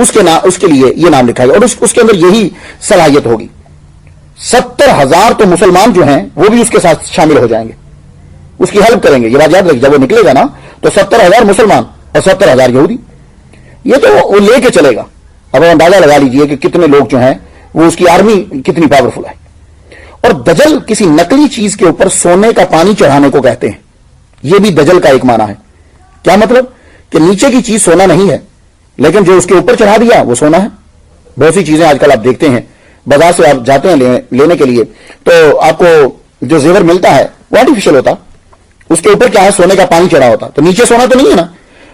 اس کے لیے یہ نام لکھا گیا اور اس کے اندر یہی صلاحیت ہوگی. 70,000 تو مسلمان جو ہیں وہ بھی اس کے ساتھ شامل ہو جائیں گے, اس کی ہیلپ کریں گے. یہ بات یاد رکھیں, جب وہ نکلے گا نا تو 70,000 مسلمان اور 70,000 یہودی, یہ تو وہ لے کے چلے گا. اب اندازہ لگا لیجئے کہ کتنے لوگ جو ہیں وہ اس کی آرمی کتنی پاورفل ہے. اور دجل کسی نقلی چیز کے اوپر سونے کا پانی چڑھانے کو کہتے ہیں. یہ بھی دجل کا ایک معنی ہے. کیا مطلب؟ کہ نیچے کی چیز سونا نہیں ہے, لیکن جو اس کے اوپر چڑھا دیا وہ سونا ہے. بہت سی چیزیں آج کل آپ دیکھتے ہیں, بازار سے آپ جاتے ہیں لینے کے لیے, تو آپ کو جو زیور ملتا ہے وہ آرٹیفیشل ہوتا, اس کے اوپر کیا ہے, سونے کا پانی چڑھا ہوتا, تو نیچے سونا تو نہیں ہے نا.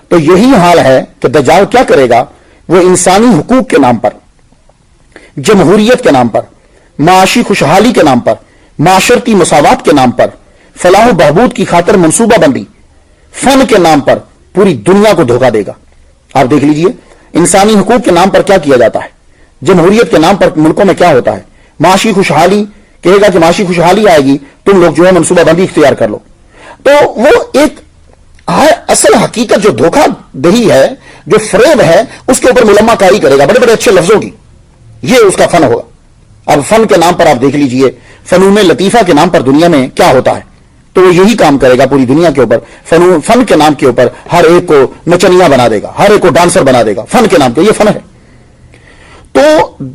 تو یہی حال ہے کہ دجال کیا کرے گا, وہ انسانی حقوق کے نام پر, جمہوریت کے نام پر, معاشی خوشحالی کے نام پر, معاشرتی مساوات کے نام پر, فلاح و بہبود کی خاطر منصوبہ بندی, فن کے نام پر پوری دنیا کو دھوکہ دے گا. آپ دیکھ لیجئے انسانی حقوق کے نام پر کیا کیا جاتا ہے, جمہوریت کے نام پر ملکوں میں کیا ہوتا ہے. معاشی خوشحالی کہے گا کہ معاشی خوشحالی آئے گی, تم لوگ جو ہے منصوبہ بندی اختیار کر لو. تو وہ ایک اصل حقیقت جو دھوکہ دہی ہے, جو فریب ہے, اس کے اوپر ملمہ کاری کرے گا بڑے بڑے اچھے لفظوں کی. یہ اس کا فن ہوگا. اب فن کے نام پر آپ دیکھ لیجئے, فنون لطیفہ کے نام پر دنیا میں کیا ہوتا ہے, تو وہ یہی کام کرے گا پوری دنیا کے اوپر. فن کے نام کے اوپر ہر ایک کو نچنیاں بنا دے گا, ہر ایک کو ڈانسر بنا دے گا, فن کے نام پہ. یہ فن ہے. تو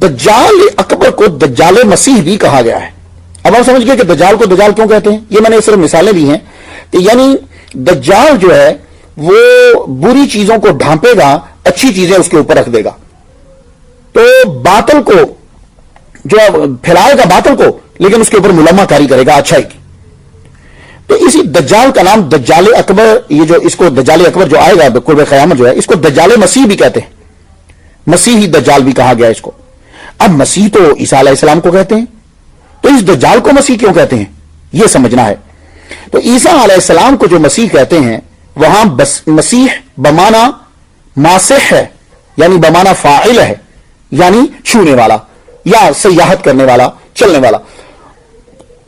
دجال اکبر کو دجال مسیح بھی کہا گیا ہے. اب آپ سمجھ گئے کہ دجال کو دجال کیوں کہتے ہیں. یہ میں نے صرف مثالیں دی ہیں کہ یعنی دجال جو ہے وہ بری چیزوں کو ڈھانپے گا, اچھی چیزیں اس کے اوپر رکھ دے گا. تو باطل کو جو پھیلائے گا باطل کو, لیکن اس کے اوپر ملمہ کاری کرے گا اچھائی کی. تو اسی دجال کا نام دجال اکبر, یہ جو اس کو دجال اکبر جو آئے گا قرب قیامت جو ہے, اس کو دجال مسیح بھی کہتے ہیں. مسیحی دجال بھی کہا گیا اس کو. اب مسیح تو عیسیٰ علیہ السلام کو کہتے ہیں, تو اس دجال کو مسیح کیوں کہتے ہیں یہ سمجھنا ہے. تو عیسیٰ علیہ السلام کو جو مسیح کہتے ہیں, وہاں مسیح بمانا ماسح ہے, یعنی بمانا فاعل ہے, یعنی چھونے والا یا سیاحت کرنے والا, چلنے والا.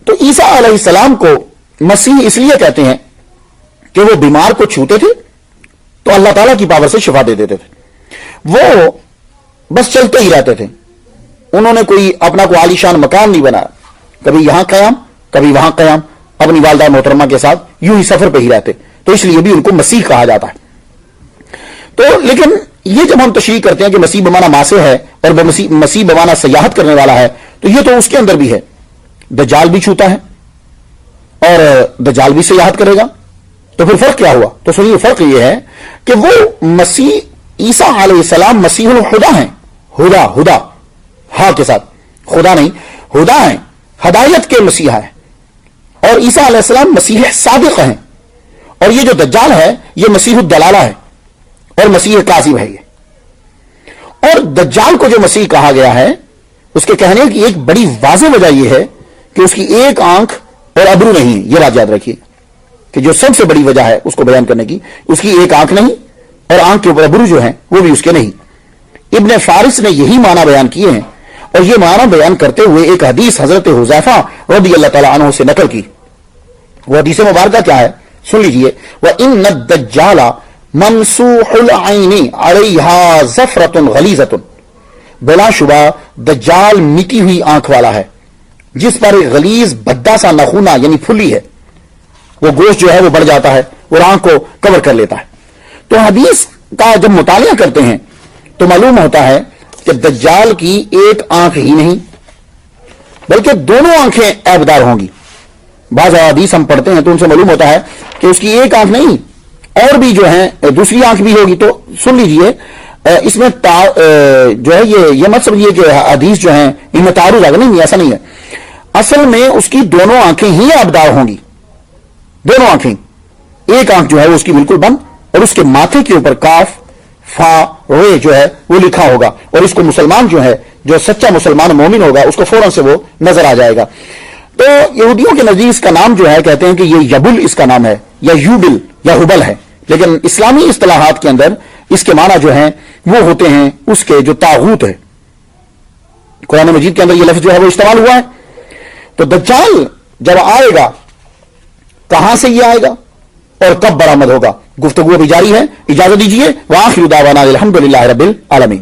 تو عیسیٰ علیہ السلام کو مسیح اس لیے کہتے ہیں کہ وہ بیمار کو چھوتے تھے تو اللہ تعالیٰ کی پاور سے شفا دے دیتے تھے. وہ بس چلتے ہی رہتے تھے. انہوں نے کوئی اپنا کو عالیشان مکان نہیں بنایا, کبھی یہاں قیام کبھی وہاں قیام, اپنی والدہ محترمہ کے ساتھ یوں ہی سفر پہ ہی رہتے. تو اس لیے بھی ان کو مسیح کہا جاتا ہے. تو لیکن یہ جب ہم تشریح کرتے ہیں کہ مسیح بمانا ماسے ہے اور مسیح بمانا سیاحت کرنے والا ہے, تو یہ تو اس کے اندر بھی ہے. دجال بھی چھوتا ہے اور دجال بھی سیاحت کرے گا. تو پھر فرق کیا ہوا؟ تو سنیے, فرق یہ ہے کہ وہ مسیح عیسیٰ علیہ السلام مسیح الخدا ہیں. ہدا ہاں کے ساتھ, خدا نہیں, ہدا ہیں, ہدایت کے مسیحا ہیں. اور عیسیٰ علیہ السلام مسیح صادق ہیں. اور یہ جو دجال ہے یہ مسیح الدلالہ ہے اور مسیح کاذب ہے. یہ اور دجال کو جو مسیح کہا گیا ہے, اس کے کہنے کی ایک بڑی واضح وجہ یہ ہے کہ اس کی ایک آنکھ اور ابرو نہیں. یہ بات یاد رکھیے کہ جو سب سے بڑی وجہ ہے اس کو بیان کرنے کی, اس کی ایک آنکھ نہیں اور آنکھ کے اوپر ابرو جو ہیں وہ بھی اس کے نہیں. ابن فارس نے یہی معنی بیان کیے ہیں, اور یہ معنی بیان کرتے ہوئے ایک حدیث حضرت حذیفہ رضی اللہ تعالی عنہ سے نقل کی. وہ حدیث مبارکہ کیا ہے سن لیجئے. وَإِنَّ الدَّجَّالَ مَمْسُوحُ الْعَيْنِ عَلَيْهَا زَفْرَةٌ غَلِيظَةٌ, بلا شبہ دجال مٹی ہوئی آنکھ والا ہے جس پر ایک غلیظ بھدا سا نخونہ یعنی پھلی ہے. وہ گوشت جو ہے وہ بڑھ جاتا ہے اور آنکھ کو کور کر لیتا ہے. تو حدیث کا جب مطالعہ کرتے ہیں تو معلوم ہوتا ہے کہ دجال کی ایک آنکھ ہی نہیں بلکہ دونوں آنکھیں عیبدار ہوں گی. بعض حدیث ہم پڑھتے ہیں تو ان سے معلوم ہوتا ہے کہ اس کی ایک آنکھ نہیں اور بھی جو ہے دوسری آنکھ بھی ہوگی. تو سن لیجئے, اس میں جو ہے یہ مت سمجھیے کہ حدیث جو ہیں ان میں تعارض آگے نہیں, ایسا نہیں ہے. اصل میں اس کی دونوں آنکھیں ہی عیبدار ہوں گی, دونوں آنکھیں. ایک آنکھ جو ہے وہ اس کی بالکل بند, اور اس کے ماتھے کے اوپر کاف فا روئے جو ہے وہ لکھا ہوگا, اور اس کو مسلمان جو ہے, جو سچا مسلمان مومن ہوگا, اس کو فوراً سے وہ نظر آ جائے گا. تو یہودیوں کے نزدیک اس کا نام جو ہے کہتے ہیں کہ یہ یبل اس کا نام ہے, یا یوبل یا حبل ہے. لیکن اسلامی اصطلاحات کے اندر اس کے معنی جو ہیں وہ ہوتے ہیں اس کے جو طاغوت ہے. قرآن مجید کے اندر یہ لفظ جو ہے وہ استعمال ہوا ہے. تو دجال جب آئے گا, کہاں سے یہ آئے گا اور کب برآمد ہوگا, گفتگو ابھی جاری ہے. اجازت دیجیے. وآخر دعوانا الحمدللہ رب العالمین.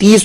30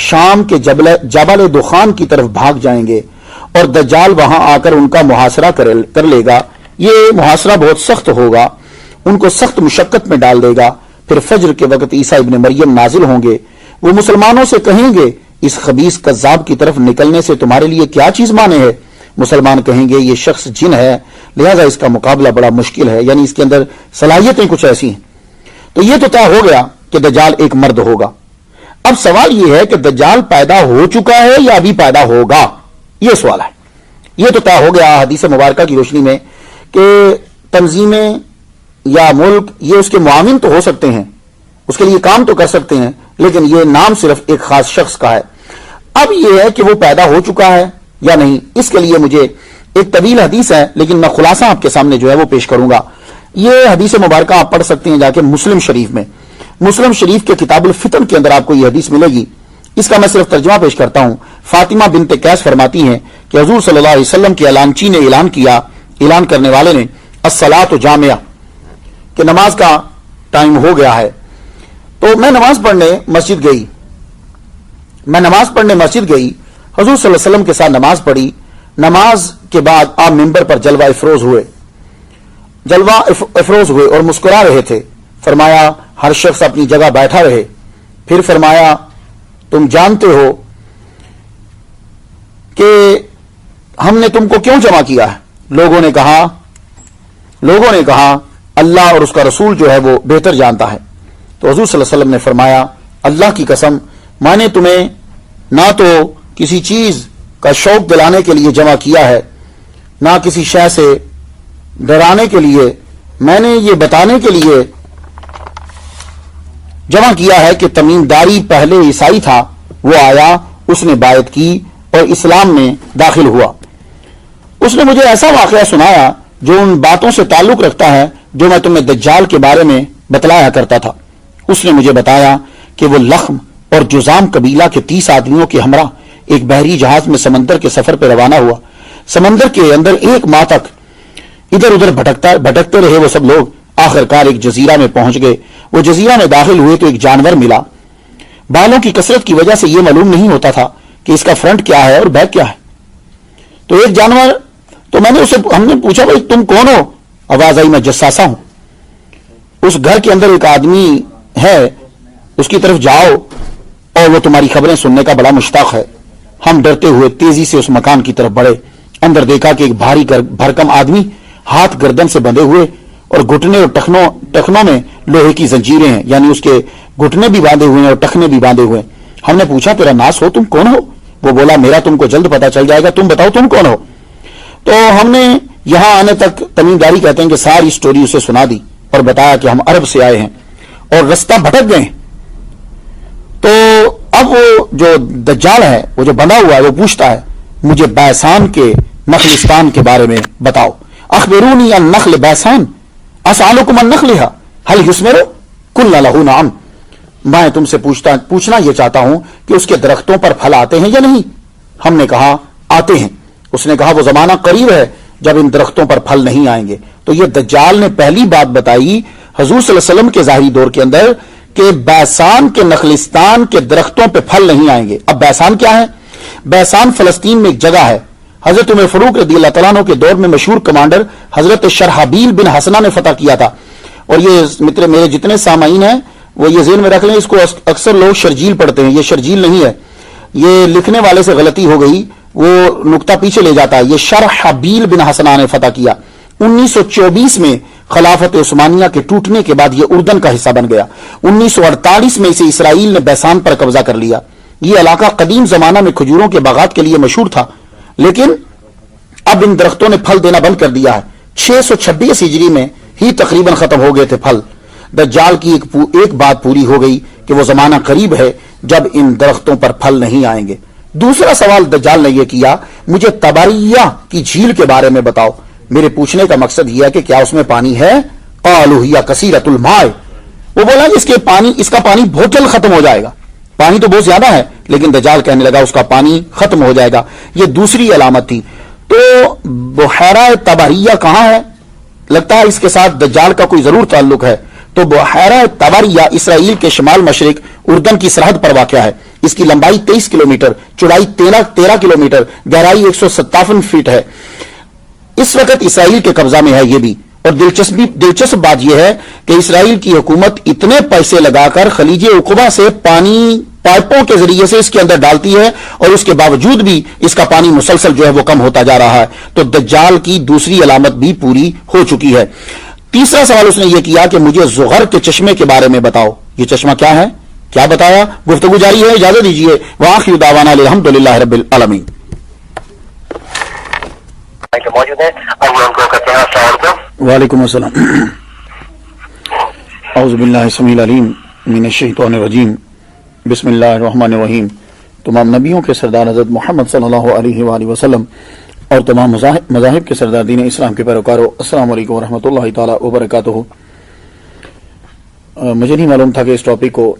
شام کے جبل دخان کی طرف بھاگ جائیں گے اور دجال وہاں آ کر ان کا محاصرہ کر لے گا. یہ محاصرہ بہت سخت ہوگا، ان کو سخت مشقت میں ڈال دے گا. پھر فجر کے وقت عیسیٰ ابن مریم نازل ہوں گے. وہ مسلمانوں سے کہیں گے اس خبیث کذاب کی طرف نکلنے سے تمہارے لیے کیا چیز مانے ہے؟ مسلمان کہیں گے یہ شخص جن ہے، لہذا اس کا مقابلہ بڑا مشکل ہے، یعنی اس کے اندر صلاحیتیں کچھ ایسی ہیں. تو یہ تو طے ہو گیا کہ دجال ایک مرد ہوگا. اب سوال یہ ہے کہ دجال پیدا ہو چکا ہے یا ابھی پیدا ہوگا، یہ سوال ہے. یہ تو طے ہو گیا حدیث مبارکہ کی روشنی میں کہ تنظیمیں یا ملک یہ اس کے معاون تو ہو سکتے ہیں، اس کے لیے کام تو کر سکتے ہیں، لیکن یہ نام صرف ایک خاص شخص کا ہے. اب یہ ہے کہ وہ پیدا ہو چکا ہے یا نہیں، اس کے لیے مجھے ایک طویل حدیث ہے، لیکن میں خلاصہ آپ کے سامنے جو ہے وہ پیش کروں گا. یہ حدیث مبارکہ آپ پڑھ سکتے ہیں جا کے مسلم شریف میں. مسلم شریف کے کتاب الفتن کے اندر آپ کو یہ حدیث ملے گی. اس کا میں صرف ترجمہ پیش کرتا ہوں. فاطمہ بنت قیس فرماتی ہیں کہ حضور صلی اللہ علیہ وسلم کے اعلانچی نے اعلان کرنے والے نے الصلاۃ جامعہ کہ نماز کا ٹائم ہو گیا ہے. تو میں نماز پڑھنے مسجد گئی. حضور صلی اللہ علیہ وسلم کے ساتھ نماز پڑھی. نماز کے بعد آپ ممبر پر جلوہ افروز ہوئے اور مسکرا رہے تھے. فرمایا ہر شخص اپنی جگہ بیٹھا رہے. پھر فرمایا تم جانتے ہو کہ ہم نے تم کو کیوں جمع کیا ہے؟ لوگوں نے کہا اللہ اور اس کا رسول جو ہے وہ بہتر جانتا ہے. تو حضور صلی اللہ علیہ وسلم نے فرمایا اللہ کی قسم میں نے تمہیں نہ تو کسی چیز کا شوق دلانے کے لیے جمع کیا ہے، نہ کسی شے سے ڈرانے کے لیے. میں نے یہ بتانے کے لیے جمع کیا ہے کہ تمیم داری پہلے عیسائی تھا، وہ آیا، اس نے بیعت کی اور اسلام میں داخل ہوا. اس نے مجھے ایسا واقعہ سنایا جو ان باتوں سے تعلق رکھتا ہے جو میں تمہیں دجال کے بارے میں بتلایا کرتا تھا. اس نے مجھے بتایا کہ وہ لخم اور جزام قبیلہ کے 30 آدمیوں کے ہمراہ ایک بحری جہاز میں سمندر کے سفر پہ روانہ ہوا. سمندر کے اندر 1 ماہ تک ادھر ادھر بھٹکتے رہے وہ سب لوگ. آخرکار ایک جزیرہ میں پہنچ گئے. وہ جزیرہ میں داخل ہوئے تو ایک جانور ملا. بالوں کی کثرت کی وجہ سے یہ معلوم نہیں ہوتا تھا کہ اس کا فرنٹ کیا ہے اور بیک کیا ہے. تو ایک جانور، تو ہم نے پوچھا بھائی تم کون ہو؟ آواز آئی میں جساسہ ہوں. اس گھر کے اندر ایک آدمی ہے، اس کی طرف جاؤ اور وہ تمہاری خبریں سننے کا بڑا مشتاق ہے. ہم ڈرتے ہوئے تیزی سے اس مکان کی طرف بڑھے. اندر دیکھا کہ ایک بھاری بھرکم آدمی ہاتھ گردن سے بندھے ہوئے اور گھٹنے اور ٹخنوں میں لوہے کی زنجیریں ہیں، یعنی اس کے گھٹنے بھی باندھے ہوئے ہیں اور ٹخنے بھی باندھے ہوئے ہیں. ہم نے پوچھا تیرا ناس ہو، تم کون ہو؟ وہ بولا میرا تم کو جلد پتا چل جائے گا، تم بتاؤ تم کون ہو. تو ہم نے یہاں آنے تک تمیم داری کہتے ہیں کہ ساری سٹوری اسے سنا دی اور بتایا کہ ہم عرب سے آئے ہیں اور رستہ بھٹک گئے. تو اب وہ جو دجال ہے، وہ جو بندھا ہوا ہے، وہ پوچھتا ہے مجھے بیسان کے نخلستان کے بارے میں بتاؤ. اخبرونی عن نخل بیسان اسالکم عن نخلها هل یثمر قلنا له نعم. میں تم سے پوچھنا یہ چاہتا ہوں کہ اس کے درختوں پر پھل آتے ہیں یا نہیں. ہم نے کہا آتے ہیں. اس نے کہا وہ زمانہ قریب ہے جب ان درختوں پر پھل نہیں آئیں گے. تو یہ دجال نے پہلی بات بتائی حضور صلی اللہ علیہ وسلم کے ظاہری دور کے اندر کہ بیسان کے نخلستان کے درختوں پہ پھل نہیں آئیں گے. اب بیسان کیا ہے؟ بیسان فلسطین میں ایک جگہ ہے. حضرت عمر فاروق رضی اللہ تعالیٰ عنہ کے دور میں مشہور کمانڈر حضرت شرحبیل بن حسنہ نے فتح کیا تھا. اور یہ میرے جتنے سامعین ہیں وہ یہ ذہن میں رکھ لیں، اس کو اکثر لوگ شرجیل پڑھتے ہیں. یہ شرجیل نہیں ہے، یہ لکھنے والے سے غلطی ہو گئی، وہ نقطہ پیچھے لے جاتا ہے. یہ شرحبیل بن حسنہ نے فتح کیا. 1924 میں خلافت عثمانیہ کے ٹوٹنے کے بعد یہ اردن کا حصہ بن گیا. 1948 میں اسے اسرائیل نے بیسان پر قبضہ کر لیا. یہ علاقہ قدیم زمانہ میں کھجوروں کے باغات کے لیے مشہور تھا، لیکن اب ان درختوں نے پھل دینا بند کر دیا ہے. 626 ہجری میں ہی تقریباً ختم ہو گئے تھے پھل. دجال کی ایک بات پوری ہو گئی کہ وہ زمانہ قریب ہے جب ان درختوں پر پھل نہیں آئیں گے. دوسرا سوال دجال نے یہ کیا مجھے تبریہ کی جھیل کے بارے میں بتاؤ. میرے پوچھنے کا مقصد یہ ہے کہ کیا اس میں پانی ہے؟ قالوا هي کثیرۃ الماء. وہ بولا اس کا پانی بہت جلد ختم ہو جائے گا. پانی تو بہت زیادہ ہے، لیکن دجال کہنے لگا اس کا پانی ختم ہو جائے گا. یہ دوسری علامت تھی. تو بحیرہ تبریہ کہاں ہے؟ لگتا ہے اس کے ساتھ دجال کا کوئی ضرور تعلق ہے. تو بحیرہ تبریہ اسرائیل کے شمال مشرق اردن کی سرحد پر واقع ہے. اس کی لمبائی 23 کلومیٹر، چوڑائی 13 کلومیٹر، گہرائی 157 فٹ ہے۔ اس وقت اسرائیل کے قبضہ میں ہے یہ بھی، اور دلچسپ بات یہ ہے کہ اسرائیل کی حکومت اتنے پیسے لگا کر خلیج عقبہ سے پانی پائپوں کے ذریعے سے اس کے اندر ڈالتی ہے، اور اس کے باوجود بھی اس کا پانی مسلسل جو ہے وہ کم ہوتا جا رہا ہے۔ تو دجال کی دوسری علامت بھی پوری ہو چکی ہے۔ تیسرا سوال اس نے یہ کیا کہ مجھے زغر کے چشمے کے بارے میں بتاؤ، یہ چشمہ کیا ہے، کیا بتایا؟ گفتگو جاری ہے، اجازت دیجیے۔ وآخر دعوانا الحمدللہ رب العالمین۔ موجود ہیں ان کو کہتے ہیں السلام علیکم۔ وعلیکم السلام۔ اعوذ باللہ السمیع العلیم من الشیطان الرجیم، بسم اللہ الرحمن الرحیم۔ تمام نبیوں کے سردار حضرت محمد صلی اللہ علیہ وآلہ وسلم اور تمام مذاہب کے سردار دین اسلام کے پیروکاروں، السلام علیکم ورحمۃ اللہ تعالی وبرکاتہ۔ مجھے نہیں معلوم تھا کہ اس ٹاپک کو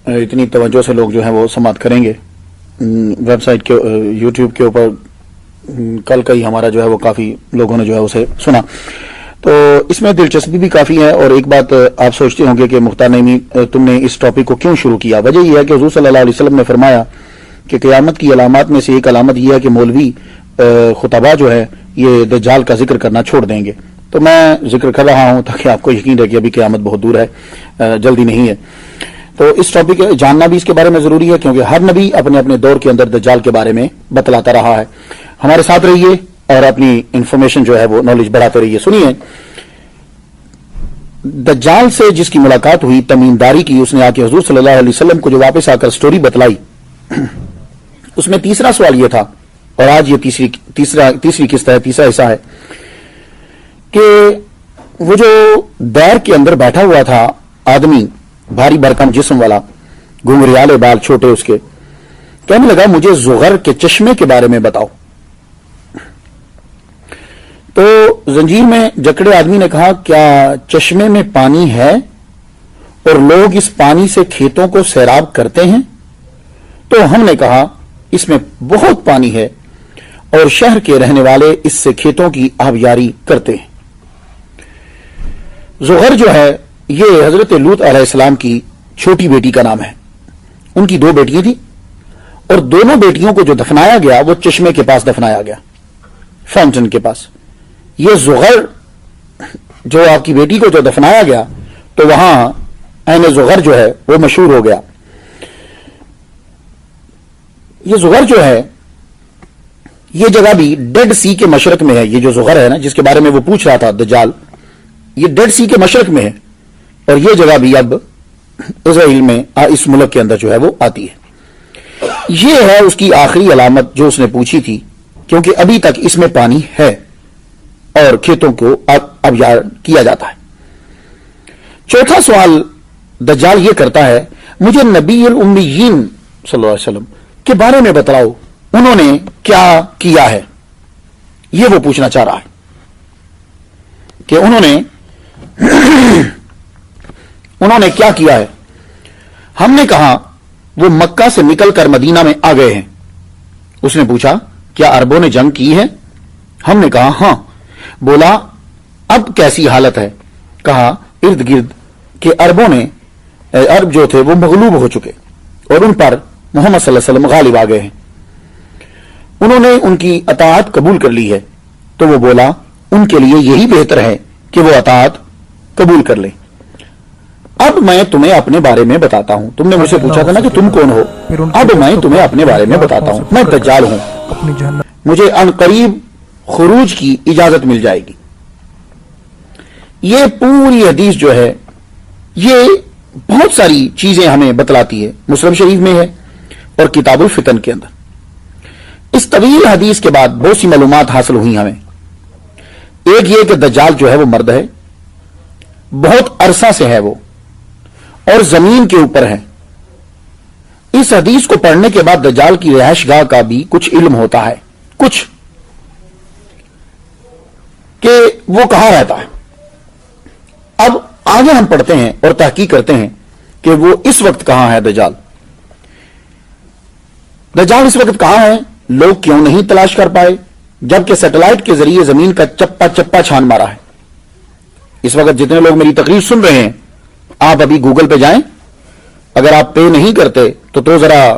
اتنی توجہ سے لوگ جو ہیں وہ سماعت کریں گے۔ ویب سائٹ کے یوٹیوب کے اوپر کل کا ہی ہمارا جو ہے وہ کافی لوگوں نے جو ہے اسے سنا، تو اس میں دلچسپی بھی کافی ہے۔ اور ایک بات آپ سوچتے ہوں گے کہ مختار نعیمی تم نے اس ٹاپک کو کیوں شروع کیا؟ وجہ یہ ہے کہ حضور صلی اللہ علیہ وسلم نے فرمایا کہ قیامت کی علامات میں سے ایک علامت یہ ہے کہ مولوی خطبہ جو ہے یہ دجال کا ذکر کرنا چھوڑ دیں گے۔ تو میں ذکر کر رہا ہوں تاکہ آپ کو یقین رہے کہ ابھی قیامت بہت دور ہے، جلدی نہیں ہے۔ تو اس ٹاپک جاننا بھی اس کے بارے میں ضروری ہے، کیونکہ ہر نبی اپنے اپنے دور کے اندر دجال کے بارے میں بتلاتا رہا ہے۔ ہمارے ساتھ رہیے اور اپنی انفارمیشن جو ہے وہ نالج بڑھاتے رہیے۔ سنیے، دجال سے جس کی ملاقات ہوئی، تمیمداری کی، اس نے آ کے حضور صلی اللہ علیہ وسلم کو جو واپس آ کر سٹوری بتلائی، اس میں تیسرا سوال یہ تھا، اور آج یہ تیسری قسط ہے، تیسرا حصہ ہے، کہ وہ جو دیر کے اندر بیٹھا ہوا تھا آدمی، بھاری بھرکم جسم والا، گھنگریالے بال چھوٹے اس کے، کہنے لگا مجھے زغر کے چشمے کے بارے میں بتاؤ۔ تو زنجیر میں جکڑے آدمی نے کہا کیا چشمے میں پانی ہے اور لوگ اس پانی سے کھیتوں کو سیراب کرتے ہیں؟ تو ہم نے کہا اس میں بہت پانی ہے اور شہر کے رہنے والے اس سے کھیتوں کی آبیاری کرتے ہیں۔ زغر جو ہے یہ حضرت لوط علیہ السلام کی چھوٹی بیٹی کا نام ہے۔ ان کی 2 بیٹیاں تھیں، اور دونوں بیٹیوں کو جو دفنایا گیا وہ چشمے کے پاس دفنایا گیا، فاؤنٹن کے پاس۔ یہ زغر جو آپ کی بیٹی کو جو دفنایا گیا، تو وہاں عین زغر جو ہے وہ مشہور ہو گیا۔ یہ زغر جو ہے یہ جگہ بھی ڈیڈ سی کے مشرق میں ہے۔ یہ جو زغر ہے نا جس کے بارے میں وہ پوچھ رہا تھا دجال، یہ ڈیڈ سی کے مشرق میں ہے، اور یہ جگہ بھی اب اسرائیل میں، اس ملک کے اندر جو ہے وہ آتی ہے۔ یہ ہے اس کی آخری علامت جو اس نے پوچھی تھی، کیونکہ ابھی تک اس میں پانی ہے اور کھیتوں کو آبیار کیا جاتا ہے۔ چوتھا سوال دجال یہ کرتا ہے مجھے نبی الامیین صلی اللہ علیہ وسلم کے بارے میں بتلاؤ، انہوں نے کیا کیا ہے؟ یہ وہ پوچھنا چاہ رہا ہے کہ انہوں نے کیا کیا ہے۔ ہم نے کہا وہ مکہ سے نکل کر مدینہ میں آ گئے ہیں۔ اس نے پوچھا کیا عربوں نے جنگ کی ہے؟ ہم نے کہا ہاں۔ بولا اب کیسی حالت ہے؟ کہا ارد گرد کہ عرب جو تھے وہ مغلوب ہو چکے اور ان پر محمد صلی اللہ علیہ وسلم غالب آ گئے ہیں۔ انہوں نے ان کی اطاعت قبول کر لی ہے۔ تو وہ بولا ان کے لیے یہی بہتر ہے کہ وہ اطاعت قبول کر لیں۔ اب میں تمہیں اپنے بارے میں بتاتا ہوں۔ تم نے مجھ سے پوچھا تھا نا کہ تم کون ہو، اب میں تمہیں اپنے بارے میں بتاتا ہوں۔ میں دجال ہوں، مجھے ان قریب خروج کی اجازت مل جائے گی۔ یہ پوری حدیث جو ہے یہ بہت ساری چیزیں ہمیں بتلاتی ہے، مسلم شریف میں ہے اور کتاب الفتن کے اندر۔ اس طویل حدیث کے بعد بہت سی معلومات حاصل ہوئی ہمیں۔ ایک یہ کہ دجال جو ہے وہ مرد ہے، بہت عرصہ سے ہے وہ، اور زمین کے اوپر ہے۔ اس حدیث کو پڑھنے کے بعد دجال کی رہائش گاہ کا بھی کچھ علم ہوتا ہے، کچھ کہ وہ کہاں رہتا ہے۔ اب آگے ہم پڑھتے ہیں اور تحقیق کرتے ہیں کہ وہ اس وقت کہاں ہے دجال۔ دجال اس وقت کہاں ہے، لوگ کیوں نہیں تلاش کر پائے جبکہ سیٹلائٹ کے ذریعے زمین کا چپا چپا چھان مارا ہے۔ اس وقت جتنے لوگ میری تقریر سن رہے ہیں، آپ ابھی گوگل پہ جائیں، اگر آپ پے نہیں کرتے تو ذرا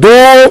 2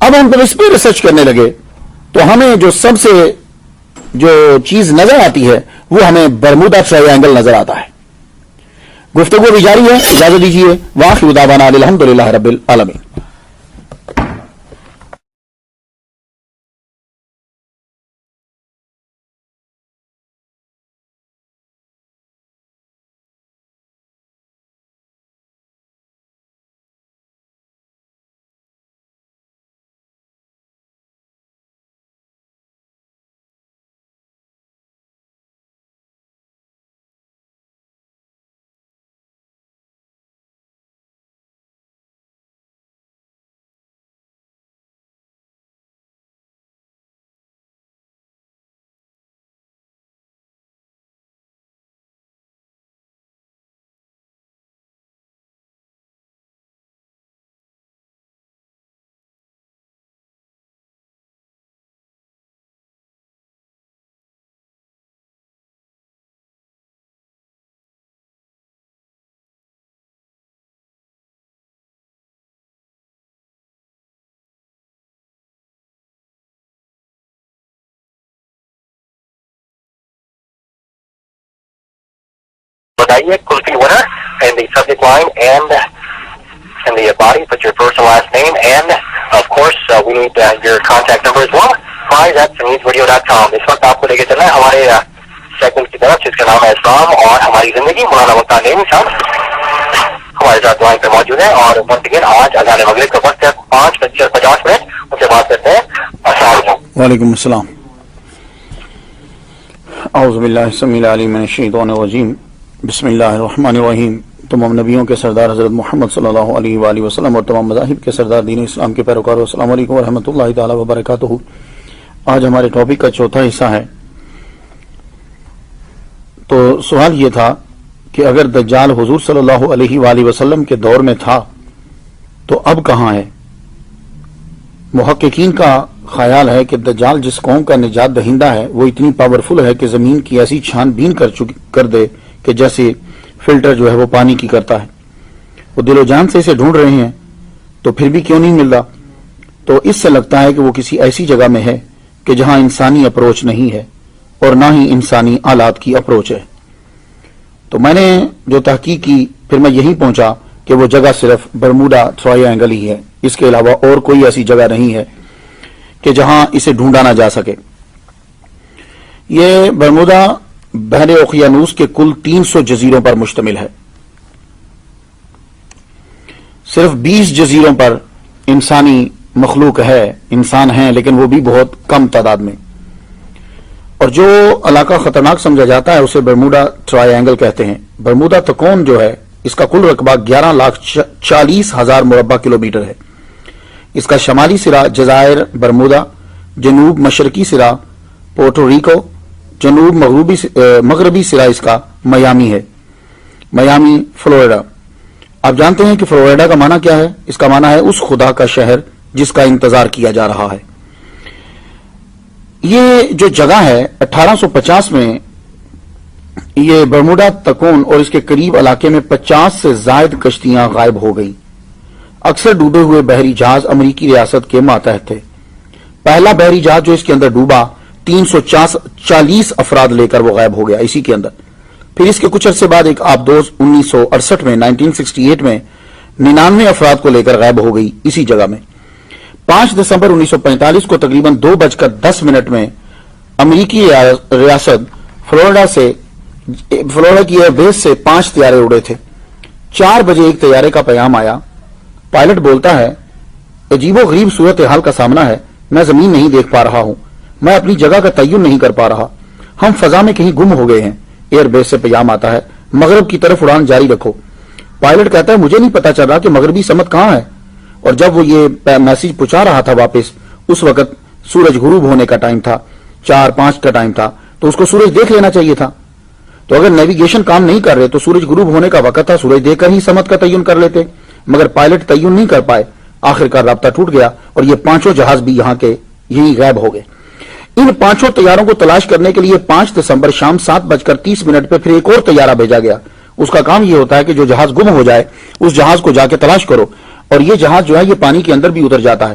اب ہم جب اس پہ ریسرچ کرنے لگے تو ہمیں جو سب سے جو چیز نظر آتی ہے وہ ہمیں برمودا ٹرائی اینگل نظر آتا ہے. گفتگو بھی جاری ہے, اجازت دیجیے. وآخر دعوانا الحمدللہ رب العالمین. بتائیے kulfi winner and the subject line and in the body put your first and last name and of course we need your contact number as well. Prize at sunizvideo.com. اس وقت آپ کو لے کے چلنا ہے ہمارے سیگمنٹ کی طرف جس کا نام ہے اسلام اور ہماری زندگی. مولانا مختار نعیمی صاحب ہمارے ساتھ لائن پہ موجود ہیں اور once again آج اذان مغرب کا وقت ہے 5:50 ان سے بات کرتے ہیں. السلام علیکم. وعلیکم السلام. اعوذ باللہ السمیع العلیم من الشیطان الرجیم. بسم اللہ الرحمن الرحیم. تمام نبیوں کے سردار حضرت محمد صلی اللہ علیہ وآلہ وسلم اور تمام مذاہب کے سردار دین اسلام کے پیروکاروں السلام علیکم ورحمۃ اللہ تعالی وبرکاتہ. آج ہمارے ٹاپک کا چوتھا حصہ ہے. تو سوال یہ تھا کہ اگر دجال حضور صلی اللہ علیہ وآلہ وسلم کے دور میں تھا تو اب کہاں ہے؟ محققین کا خیال ہے کہ دجال جس قوم کا نجات دہندہ ہے وہ اتنی پاورفل ہے کہ زمین کی ایسی چھان بین کر دے کہ جیسے فلٹر جو ہے وہ پانی کی کرتا ہے. وہ دل و جان سے اسے ڈھونڈ رہے ہیں تو پھر بھی کیوں نہیں مل رہا؟ تو اس سے لگتا ہے کہ وہ کسی ایسی جگہ میں ہے کہ جہاں انسانی اپروچ نہیں ہے اور نہ ہی انسانی آلات کی اپروچ ہے. تو میں نے جو تحقیق کی پھر میں یہی پہنچا کہ وہ جگہ صرف برمودا ٹرائی اینگل ہی ہے. اس کے علاوہ اور کوئی ایسی جگہ نہیں ہے کہ جہاں اسے ڈھونڈا نہ جا سکے. یہ برمودا بحر اوقیانوس کے کل 300 جزیروں پر مشتمل ہے. صرف 20 جزیروں پر انسانی مخلوق ہے، انسان ہیں، لیکن وہ بھی بہت کم تعداد میں. اور جو علاقہ خطرناک سمجھا جاتا ہے اسے برمودا ٹرائی اینگل کہتے ہیں. برمودا تکون جو ہے اس کا کل رقبہ 11,40,000 مربع کلومیٹر ہے. اس کا شمالی سرا جزائر برمودا، جنوب مشرقی سرا پورٹو ریکو، جنوب مغربی سرا اس کا میامی ہے، میامی فلوریڈا. آپ جانتے ہیں کہ فلوریڈا کا معنی کیا ہے؟ اس کا معنی ہے اس خدا کا شہر جس کا انتظار کیا جا رہا ہے. یہ جو جگہ ہے 1850 میں یہ برمودا تکون اور اس کے قریب علاقے میں 50 سے زائد کشتیاں غائب ہو گئی. اکثر ڈوبے ہوئے بحری جہاز امریکی ریاست کے ماتحت تھے. پہلا بحری جہاز جو اس کے اندر ڈوبا 340 افراد لے کر وہ غائب ہو گیا اسی کے اندر. پھر اس کے کچھ عرصے بعد ایک آبدوز 1968 میں 1968 میں 99 افراد کو لے کر غائب ہو گئی اسی جگہ میں. 5 دسمبر 1945 کو تقریباً 2:10 میں امریکی ریاست فلوریڈا کی ایئر بیس سے 5 طیارے اڑے تھے. 4 بجے ایک طیارے کا پیغام آیا. پائلٹ بولتا ہے عجیب و غریب صورتحال کا سامنا ہے، میں زمین نہیں دیکھ پا رہا ہوں، میں اپنی جگہ کا تعین نہیں کر پا رہا، ہم فضا میں کہیں گم ہو گئے ہیں. ایئر بیس سے پیغام آتا ہے مغرب کی طرف اڑان جاری رکھو. پائلٹ کہتا ہے مجھے نہیں پتا چل رہا کہ مغربی سمت کہاں ہے. اور جب وہ یہ میسج پہنچا رہا تھا واپس اس وقت سورج غروب ہونے کا ٹائم تھا، 4-5 کا ٹائم تھا، تو اس کو سورج دیکھ لینا چاہیے تھا. تو اگر نیویگیشن کام نہیں کر رہے تو سورج غروب ہونے کا وقت تھا، سورج دیکھ کر ہی سمت کا تعین کر لیتے. مگر پائلٹ تعین نہیں کر پائے، آخر کار رابطہ ٹوٹ گیا اور یہ 5 جہاز بھی یہاں کے یہی غائب ہو گئے. ان 5 طیاروں کو تلاش کرنے کے لیے 5 دسمبر شام 7:30 پہ پھر ایک اور طیارہ بھیجا گیا. اس کا کام یہ ہوتا ہے کہ جو جہاز گم ہو جائے اس جہاز کو جا کے تلاش کرو، اور یہ جہاز جو ہے یہ پانی کے اندر بھی اتر جاتا ہے.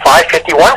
5:51।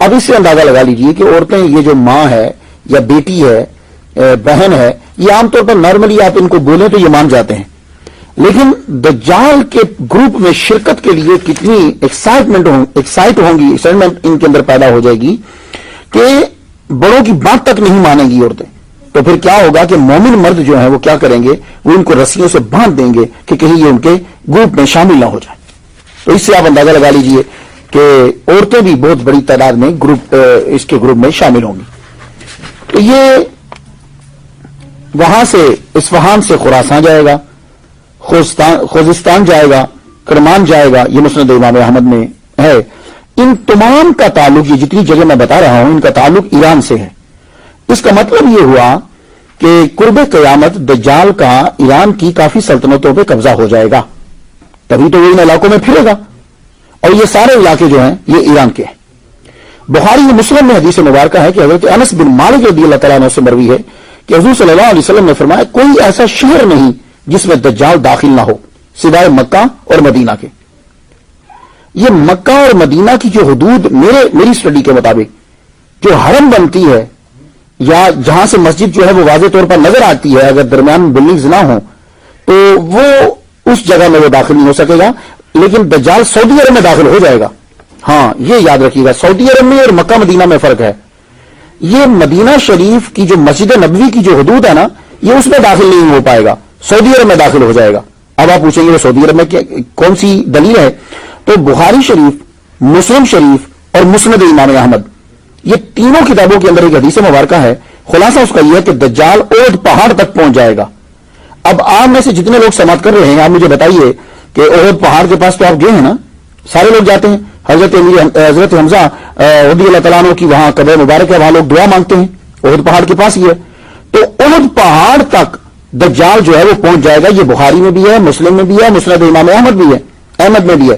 اب اس سے اندازہ لگا لیجئے کہ عورتیں یہ جو ماں ہے یا بیٹی ہے بہن ہے یہ عام طور پر نارملی آپ ان کو بولیں تو یہ مان جاتے ہیں، لیکن دجال کے گروپ میں شرکت کے لیے کتنی ایکسائٹ ہوں گی، ایکسائٹمنٹ ان کے اندر پیدا ہو جائے گی کہ بڑوں کی بات تک نہیں مانیں گی عورتیں. تو پھر کیا ہوگا کہ مومن مرد جو ہیں وہ کیا کریں گے، وہ ان کو رسیوں سے باندھ دیں گے کہ کہیں یہ ان کے گروپ میں شامل نہ ہو جائیں. تو اس سے آپ اندازہ لگا لیجئے کہ عورتیں بھی بہت بڑی تعداد میں اس کے گروپ میں شامل ہوں گی. تو یہ وہاں سے اصفہان سے خراسان جائے گا، خوزستان جائے گا، کرمان جائے گا، یہ مسند امام احمد میں ہے. ان تمام کا تعلق، یہ جتنی جگہ میں بتا رہا ہوں، ان کا تعلق ایران سے ہے. اس کا مطلب یہ ہوا کہ قرب قیامت دجال کا ایران کی کافی سلطنتوں پہ قبضہ ہو جائے گا، تبھی تو وہ ان علاقوں میں پھرے گا، اور یہ سارے علاقے جو ہیں یہ ایران کے ہیں. بخاری مسلم میں حدیث مبارکہ ہے کہ حضرت انس بن مالک رضی اللہ تعالیٰ عنہ سے مروی ہے کہ حضور صلی اللہ علیہ وسلم نے فرمایا کوئی ایسا شہر نہیں جس میں دجال داخل نہ ہو سوائے مکہ اور مدینہ کے. یہ مکہ اور مدینہ کی جو حدود میری اسٹڈی کے مطابق جو حرم بنتی ہے یا جہاں سے مسجد جو ہے وہ واضح طور پر نظر آتی ہے، اگر درمیان بلڈنگز نہ ہوں تو وہ اس جگہ میں وہ داخل نہیں ہو سکے گا. لیکن دجال سعودی عرب میں داخل ہو جائے گا. ہاں یہ یاد رکھیے گا، سعودی عرب میں اور مکہ مدینہ میں فرق ہے. یہ مدینہ شریف کی جو مسجد نبوی کی جو حدود ہے نا، یہ اس میں داخل نہیں ہو پائے گا، سعودی عرب میں داخل ہو جائے گا. اب آپ پوچھیں گے وہ سعودی عرب میں کون سی دلیل ہے؟ تو بخاری شریف، مسلم شریف اور مسند امام احمد، یہ تینوں کتابوں کے اندر ایک حدیث مبارکہ ہے. خلاصہ اس کا یہ ہے کہ دجال احد پہاڑ تک پہنچ جائے گا. اب آپ میں سے جتنے لوگ سماعت کر رہے ہیں آپ مجھے بتائیے کہ احد پہاڑ کے پاس تو آپ گئے ہیں نا، سارے لوگ جاتے ہیں. حضرت حمزہ رضی اللہ تعالیٰ عنہ کی وہاں قبر مبارک ہے، وہاں لوگ دعا مانگتے ہیں، احد پہاڑ کے پاس ہی ہے. تو احد پہاڑ تک دجال جو ہے وہ پہنچ جائے گا. یہ بخاری میں بھی ہے، مسلم میں بھی ہے، مسند امام احمد بھی ہے، احمد میں بھی ہے.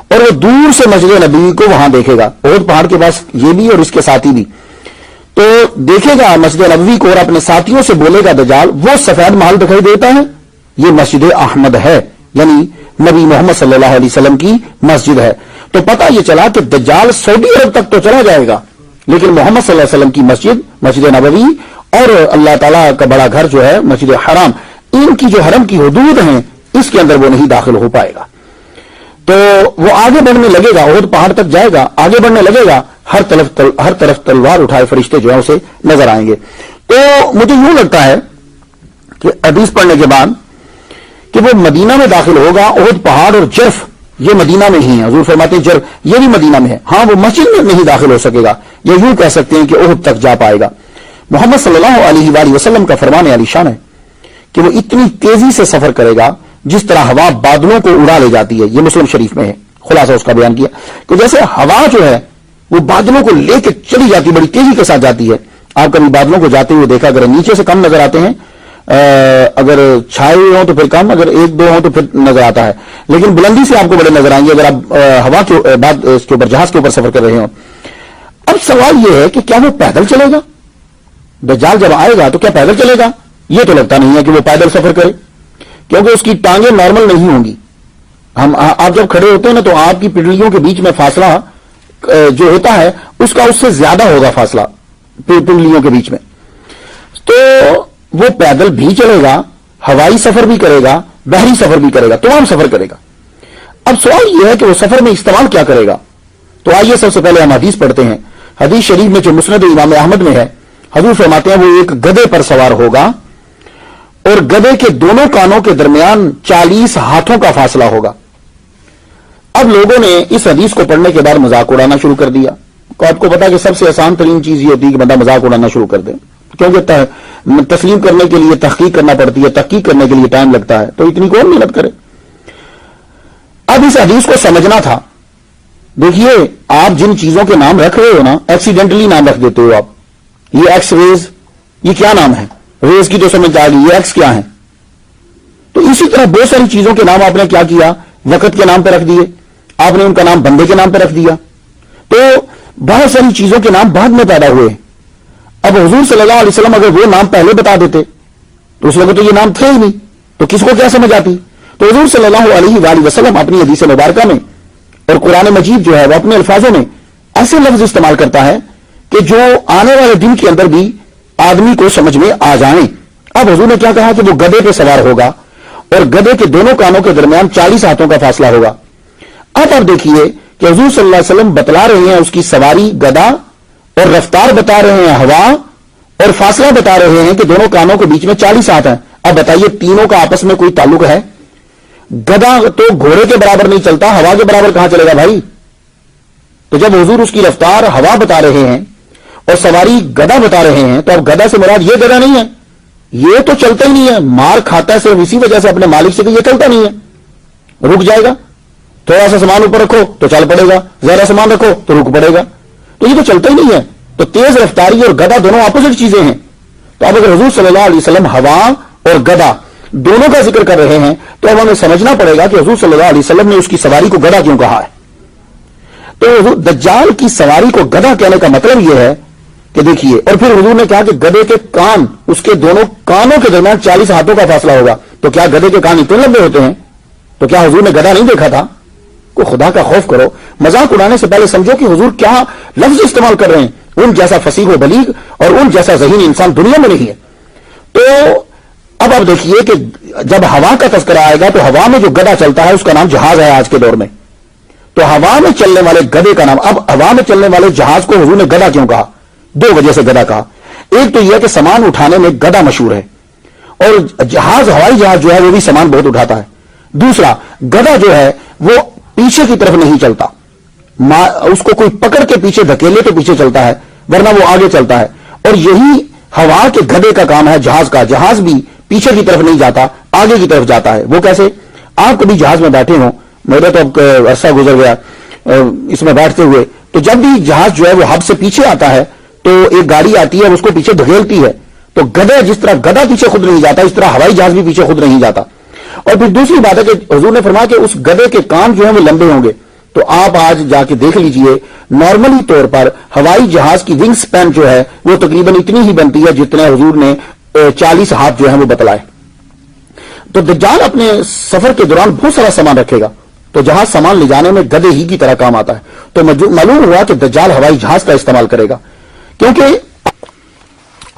اور وہ دور سے مسجد نبوی کو وہاں دیکھے گا، احد پہاڑ کے پاس یہ بھی اور اس کے ساتھی بھی. تو دیکھے گا مسجد نبوی کو اور اپنے ساتھیوں سے بولے گا دجال وہ سفید محل دکھائی دیتا ہے، یہ مسجد احمد ہے، یعنی نبی محمد صلی اللہ علیہ وسلم کی مسجد ہے. تو پتہ یہ چلا کہ دجال سعودی عرب تک تو چلا جائے گا، لیکن محمد صلی اللہ علیہ وسلم کی مسجد نبوی اور اللہ تعالیٰ کا بڑا گھر جو ہے مسجد حرام، ان کی جو حرم کی حدود ہیں اس کے اندر وہ نہیں داخل ہو پائے گا. تو وہ آگے بڑھنے لگے گا، احد پہاڑ تک جائے گا، آگے بڑھنے لگے گا، ہر طرف تلوار اٹھائے فرشتے جو ہیں اسے نظر آئیں گے. تو مجھے یوں لگتا ہے کہ حدیث پڑھنے کے بعد کہ وہ مدینہ میں داخل ہوگا. احد پہاڑ اور جرف یہ مدینہ میں ہی ہیں، حضور فرماتے ہیں جرف یہ بھی مدینہ میں ہے. ہاں وہ مسجد میں نہیں داخل ہو سکے گا، یا یوں کہہ سکتے ہیں کہ احد تک جا پائے گا. محمد صلی اللہ علیہ وآلہ وسلم کا فرمان علی شان ہے کہ وہ اتنی تیزی سے سفر کرے گا جس طرح ہوا بادلوں کو اڑا لے جاتی ہے. یہ مسلم شریف میں ہے، خلاصہ اس کا بیان کیا کہ جیسے ہوا جو ہے وہ بادلوں کو لے کے چلی جاتی، بڑی تیزی کے ساتھ جاتی ہے. آپ کبھی بادلوں کو جاتے ہوئے دیکھا کریں، نیچے سے کم نظر آتے ہیں، اگر چھائے ہوئے ہوں تو پھر کم، اگر ایک دو ہوں تو پھر نظر آتا ہے، لیکن بلندی سے آپ کو بڑے نظر آئیں گے اگر آپ ہوا کے بعد اس کے اوپر جہاز کے اوپر سفر کر رہے ہوں. اب سوال یہ ہے کہ کیا وہ پیدل چلے گا؟ دجال جب آئے گا تو کیا پیدل چلے گا؟ یہ تو لگتا نہیں ہے کہ وہ پیدل سفر کرے، کیونکہ اس کی ٹانگیں نارمل نہیں ہوں گی. آپ جب کھڑے ہوتے ہیں نا تو آپ کی پنڈلیوں کے بیچ میں فاصلہ جو ہوتا ہے اس کا اس سے زیادہ ہوگا فاصلہ پنڈلیوں کے بیچ میں. تو وہ پیدل بھی چلے گا، ہوائی سفر بھی کرے گا، بحری سفر بھی کرے گا، تمام سفر کرے گا. اب سوال یہ ہے کہ وہ سفر میں استعمال کیا کرے گا؟ تو آئیے سب سے پہلے ہم حدیث پڑھتے ہیں. حدیث شریف میں جو مسند امام احمد میں ہے، حضور فرماتے ہیں وہ ایک گدھے پر سوار ہوگا اور گدھے کے دونوں کانوں کے درمیان 40 ہاتھوں کا فاصلہ ہوگا. اب لوگوں نے اس حدیث کو پڑھنے کے بعد مذاق اڑانا شروع کر دیا. آپ کو پتا کہ سب سے آسان ترین چیز یہ ہوتی ہے کہ بندہ مذاق اڑانا شروع کر دے، کیونکہ تسلیم کرنے کے لیے تحقیق کرنا پڑتی ہے، تحقیق کرنے کے لیے ٹائم لگتا ہے، تو اتنی کون محنت کرے. اب اس حدیث کو سمجھنا تھا. دیکھیے آپ جن چیزوں کے نام رکھ رہے ہو نا، ایکسیڈنٹلی نام رکھ دیتے ہو آپ. یہ ایکس ریز، یہ کیا نام ہے؟ ریز کی تو سمجھ آ گئی، یہ ایکس کیا ہے؟ تو اسی طرح بہت ساری چیزوں کے نام آپ نے کیا کیا؟ وقت کے نام پہ رکھ دیے، آپ نے ان کا نام بندے کے نام پہ رکھ دیا. تو بہت ساری چیزوں کے نام بعد میں پیدا ہوئے. اب حضور صلی اللہ علیہ وسلم اگر وہ نام پہلے بتا دیتے تو اس وقت تو یہ نام تھے ہی نہیں، تو کس کو کیا سمجھ آتی؟ تو حضور صلی اللہ علیہ وآلہ وسلم اپنی حدیث مبارکہ میں اور قرآن مجید جو ہے وہ اپنے الفاظوں میں ایسے لفظ استعمال کرتا ہے کہ جو آنے والے دن کے اندر بھی آدمی کو سمجھ میں آ جائیں. اب حضور نے کیا کہا کہ وہ گدھے پہ سوار ہوگا اور گدھے کے دونوں کانوں کے درمیان 40 ہاتھوں کا فاصلہ ہوگا. اب آپ دیکھیے کہ حضور صلی اللہ علیہ وسلم بتلا رہے ہیں اس کی سواری گدھا اور رفتار بتا رہے ہیں ہوا اور فاصلہ بتا رہے ہیں کہ دونوں کانوں کے بیچ میں 40 ہاتھ ہیں. اب بتائیے تینوں کا آپس میں کوئی تعلق ہے؟ گدھا تو گھوڑے کے برابر نہیں چلتا, ہوا کے برابر کہاں چلے گا بھائی؟ تو جب حضور اس کی رفتار ہوا بتا رہے ہیں اور سواری گدھا بتا رہے ہیں تو اب گدھا سے مراد یہ گدھا نہیں ہے, یہ تو چلتا ہی نہیں ہے, مار کھاتا ہے صرف اسی وجہ سے اپنے مالک سے کہ یہ چلتا نہیں ہے, رک جائے گا. تھوڑا سا سامان اوپر رکھو تو چل پڑے گا, زیادہ سامان رکھو تو رک پڑے گا, تو یہ تو چلتا ہی نہیں ہے. تو تیز رفتاری اور گدھا دونوں اپوزٹ چیزیں ہیں. تو اب اگر حضور صلی اللہ علیہ وسلم ہوا اور گدھا دونوں کا ذکر کر رہے ہیں تو اب ہمیں سمجھنا پڑے گا کہ حضور صلی اللہ علیہ وسلم نے اس کی سواری کو گدھا کیوں کہا ہے. تو حضور دجال کی سواری کو گدھا کہنے کا مطلب یہ ہے کہ دیکھیے, اور پھر حضور نے کہا کہ گدھے کے کان, اس کے دونوں کانوں کے درمیان 40 ہاتھوں کا فاصلہ ہوگا. تو کیا گدھے کے کان اتنے لمبے ہوتے ہیں؟ تو کیا حضور نے گدھا نہیں دیکھا تھا؟ کو خدا کا خوف کرو, مذاق اڑانے سے پہلے سمجھو کہ حضور کیا لفظ استعمال کر رہے ہیں. ان جیسا فصیح و بلیغ اور ان جیسا ذہین انسان دنیا میں نہیں ہے. تو اب آپ دیکھیے کہ جب ہوا کا تذکرہ آئے گا تو ہوا میں جو گدھا چلتا ہے اس کا نام جہاز ہے آج کے دور میں. تو ہوا میں چلنے والے گدھے کا نام, اب ہوا میں چلنے والے جہاز کو حضور نے گدھا کیوں کہا؟ 2 وجہ سے گدھا کہا. ایک تو یہ کہ سامان اٹھانے میں گدھا مشہور ہے اور جہاز, ہوائی جہاز جو ہے وہ بھی سامان بہت اٹھاتا ہے. دوسرا, گدھا جو ہے وہ پیچھے کی طرف نہیں چلتا, اس کو کوئی پکڑ کے پیچھے دھکیلے تو پیچھے چلتا ہے ورنہ وہ آگے چلتا ہے. اور یہی ہوا کے گدھے کا کام ہے جہاز کا. جہاز بھی پیچھے کی طرف نہیں جاتا, آگے کی طرف جاتا ہے. وہ کیسے؟ آپ کبھی جہاز میں بیٹھے ہوں, میرا تو اب عرصہ گزر گیا اس میں بیٹھتے ہوئے, تو جب بھی جہاز جو ہے وہ حد سے پیچھے آتا ہے تو ایک گاڑی آتی ہے اس کو پیچھے دھکیلتی ہے. تو گدھا, جس طرح گدھا پیچھے خود نہیں جاتا اس طرح ہوائی جہاز بھی پیچھے خود نہیں جاتا. اور پھر دوسری بات ہے کہ حضور نے فرمایا کہ اس گدھے کے کان جو ہیں وہ لمبے ہوں گے. تو آپ آج جا کے دیکھ لیجئے, نارملی طور پر ہوائی جہاز کی ونگ سپین جو ہے وہ تقریباً اتنی ہی بنتی ہے جتنے حضور نے 40 ہاتھ جو ہیں وہ بتلائے. تو دجال اپنے سفر کے دوران بہت سارا سامان رکھے گا, تو جہاز سامان لے جانے میں گدھے ہی کی طرح کام آتا ہے. تو معلوم ہوا کہ دجال ہوائی جہاز کا استعمال کرے گا, کیونکہ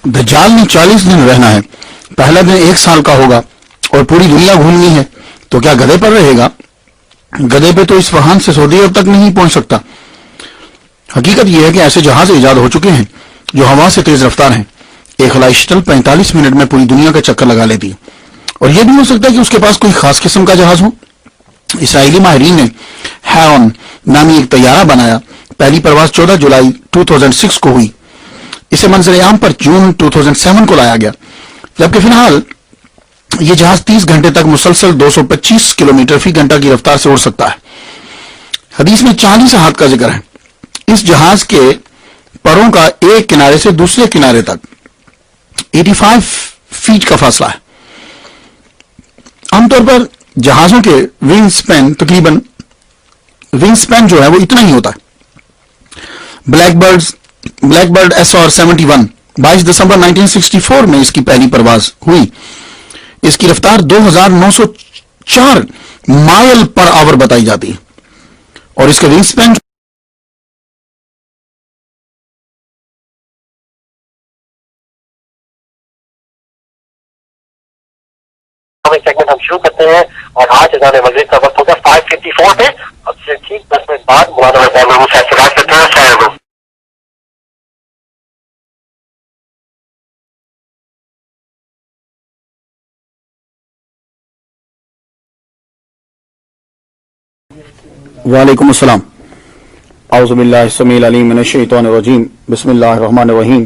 دجال نے 40 دن رہنا ہے. پہلا دن 1 سال کا ہوگا اور پوری دنیا گھومنی ہے. تو کیا گدھے پر رہے گا؟ گدھے پہ تو اس وہان سے سعودی عرب تک نہیں پہنچ سکتا. حقیقت یہ ہے کہ ایسے جہاز ایجاد ہو چکے ہیں جو ہوا سے تیز رفتار ہیں. ایک خلائی شٹل 45 منٹ میں پوری دنیا کا چکر لگا لیتی ہے. اور یہ بھی ہو سکتا ہے کہ اس کے پاس کوئی خاص قسم کا جہاز ہو. اسرائیلی ماہرین نے ہیرون نامی ایک طیارہ بنایا. پہلی پرواز 14 جولائی 2006 کو ہوئی. اسے منظر عام پر جون 2007 کو لایا گیا. جبکہ فی الحال یہ جہاز 30 گھنٹے تک مسلسل 225 کلومیٹر فی گھنٹہ کی رفتار سے اڑ سکتا ہے. حدیث میں 40 ہاتھ کا ذکر ہے. اس جہاز کے پروں کا ایک کنارے سے دوسرے کنارے تک 85 فیٹ کا فاصلہ ہے. عام طور پر جہازوں کے ونگ سپین تقریباً ونگ سپین جو ہے وہ اتنا ہی ہوتا ہے. بلیک برڈ SR-71 22 دسمبر 1964 میں اس کی پہلی پرواز ہوئی. اس کی رفتار 2904 مائل پر آور بتائی جاتی ہے اور اس کا ونگ سپین سیگمنٹ ہم شروع کرتے ہیں اور آج اذان مغرب کا وقت ہوگا 5:54 پہ. اب سے ٹھیک 10 منٹ بعد مولانا فیصلہ کرتے ہیں. وعلیکم السلام. اعوذ باللہ السمیع العلیم من الشیطان الرجیم. بسم اللہ الرحمن الرحیم.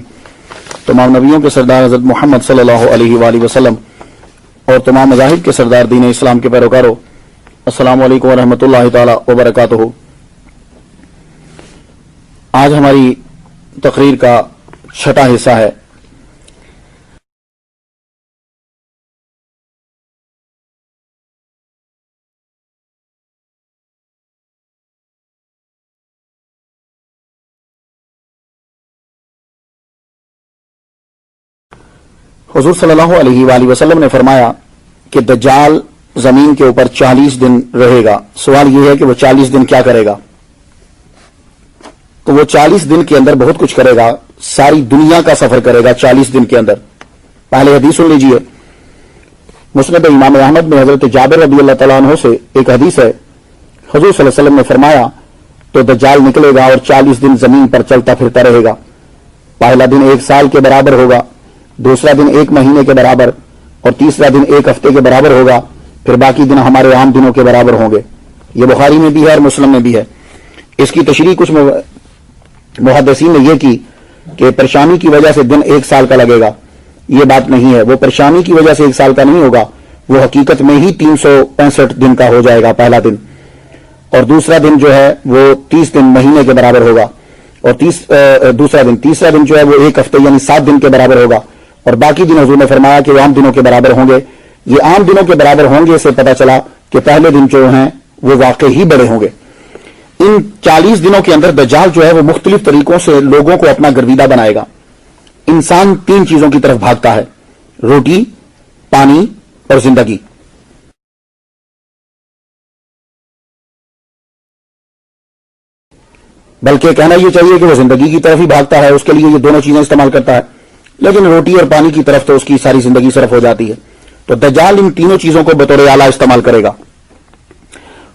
تمام نبیوں کے سردار حضرت محمد صلی اللہ علیہ وآلہ وسلم اور تمام مذاہب کے سردار دین اسلام کے پیروکاروں, السلام علیکم ورحمۃ اللہ تعالی وبرکاتہ. آج ہماری تقریر کا 6واں حصہ ہے. حضور صلی اللہ علیہ وآلہ وسلم نے فرمایا کہ دجال زمین کے اوپر 40 دن رہے گا. سوال یہ ہے کہ وہ 40 دن کیا کرے گا؟ تو وہ 40 دن کے اندر بہت کچھ کرے گا, ساری دنیا کا سفر کرے گا 40 دن کے اندر. پہلے حدیث سن لیجئے. مسند امام احمد میں حضرت جابر رضی اللہ تعالیٰ عنہ سے ایک حدیث ہے, حضور صلی اللہ علیہ وسلم نے فرمایا تو دجال نکلے گا اور 40 دن زمین پر چلتا پھرتا رہے گا. پہلا دن 1 سال کے برابر ہوگا, دوسرا دن 1 مہینے کے برابر, اور تیسرا دن 1 ہفتے کے برابر ہوگا, پھر باقی دن ہمارے عام دنوں کے برابر ہوں گے. یہ بخاری میں بھی ہے اور مسلم میں بھی ہے. اس کی تشریح کچھ محدثین نے یہ کی کہ پریشانی کی وجہ سے دن 1 سال کا لگے گا. یہ بات نہیں ہے, وہ پریشانی کی وجہ سے 1 سال کا نہیں ہوگا, وہ حقیقت میں ہی 365 دن کا ہو جائے گا پہلا دن, اور دوسرا دن جو ہے وہ 30 دن مہینے کے برابر ہوگا, اور تیسرا دن جو ہے وہ 1 ہفتے یعنی 7 دن کے برابر ہوگا, اور باقی دن حضور نے فرمایا کہ وہ عام دنوں کے برابر ہوں گے. یہ عام دنوں کے برابر ہوں گے سے پتہ چلا کہ پہلے دن جو ہیں وہ واقعی ہی بڑے ہوں گے. ان 40 دنوں کے اندر دجال جو ہے وہ مختلف طریقوں سے لوگوں کو اپنا گرویدہ بنائے گا. انسان 3 چیزوں کی طرف بھاگتا ہے, روٹی, پانی اور زندگی. بلکہ کہنا یہ چاہیے کہ وہ زندگی کی طرف ہی بھاگتا ہے, اس کے لیے یہ دونوں چیزیں استعمال کرتا ہے, لیکن روٹی اور پانی کی طرف تو اس کی ساری زندگی صرف ہو جاتی ہے. تو دجال ان تینوں چیزوں کو بطور اعلیٰ استعمال کرے گا.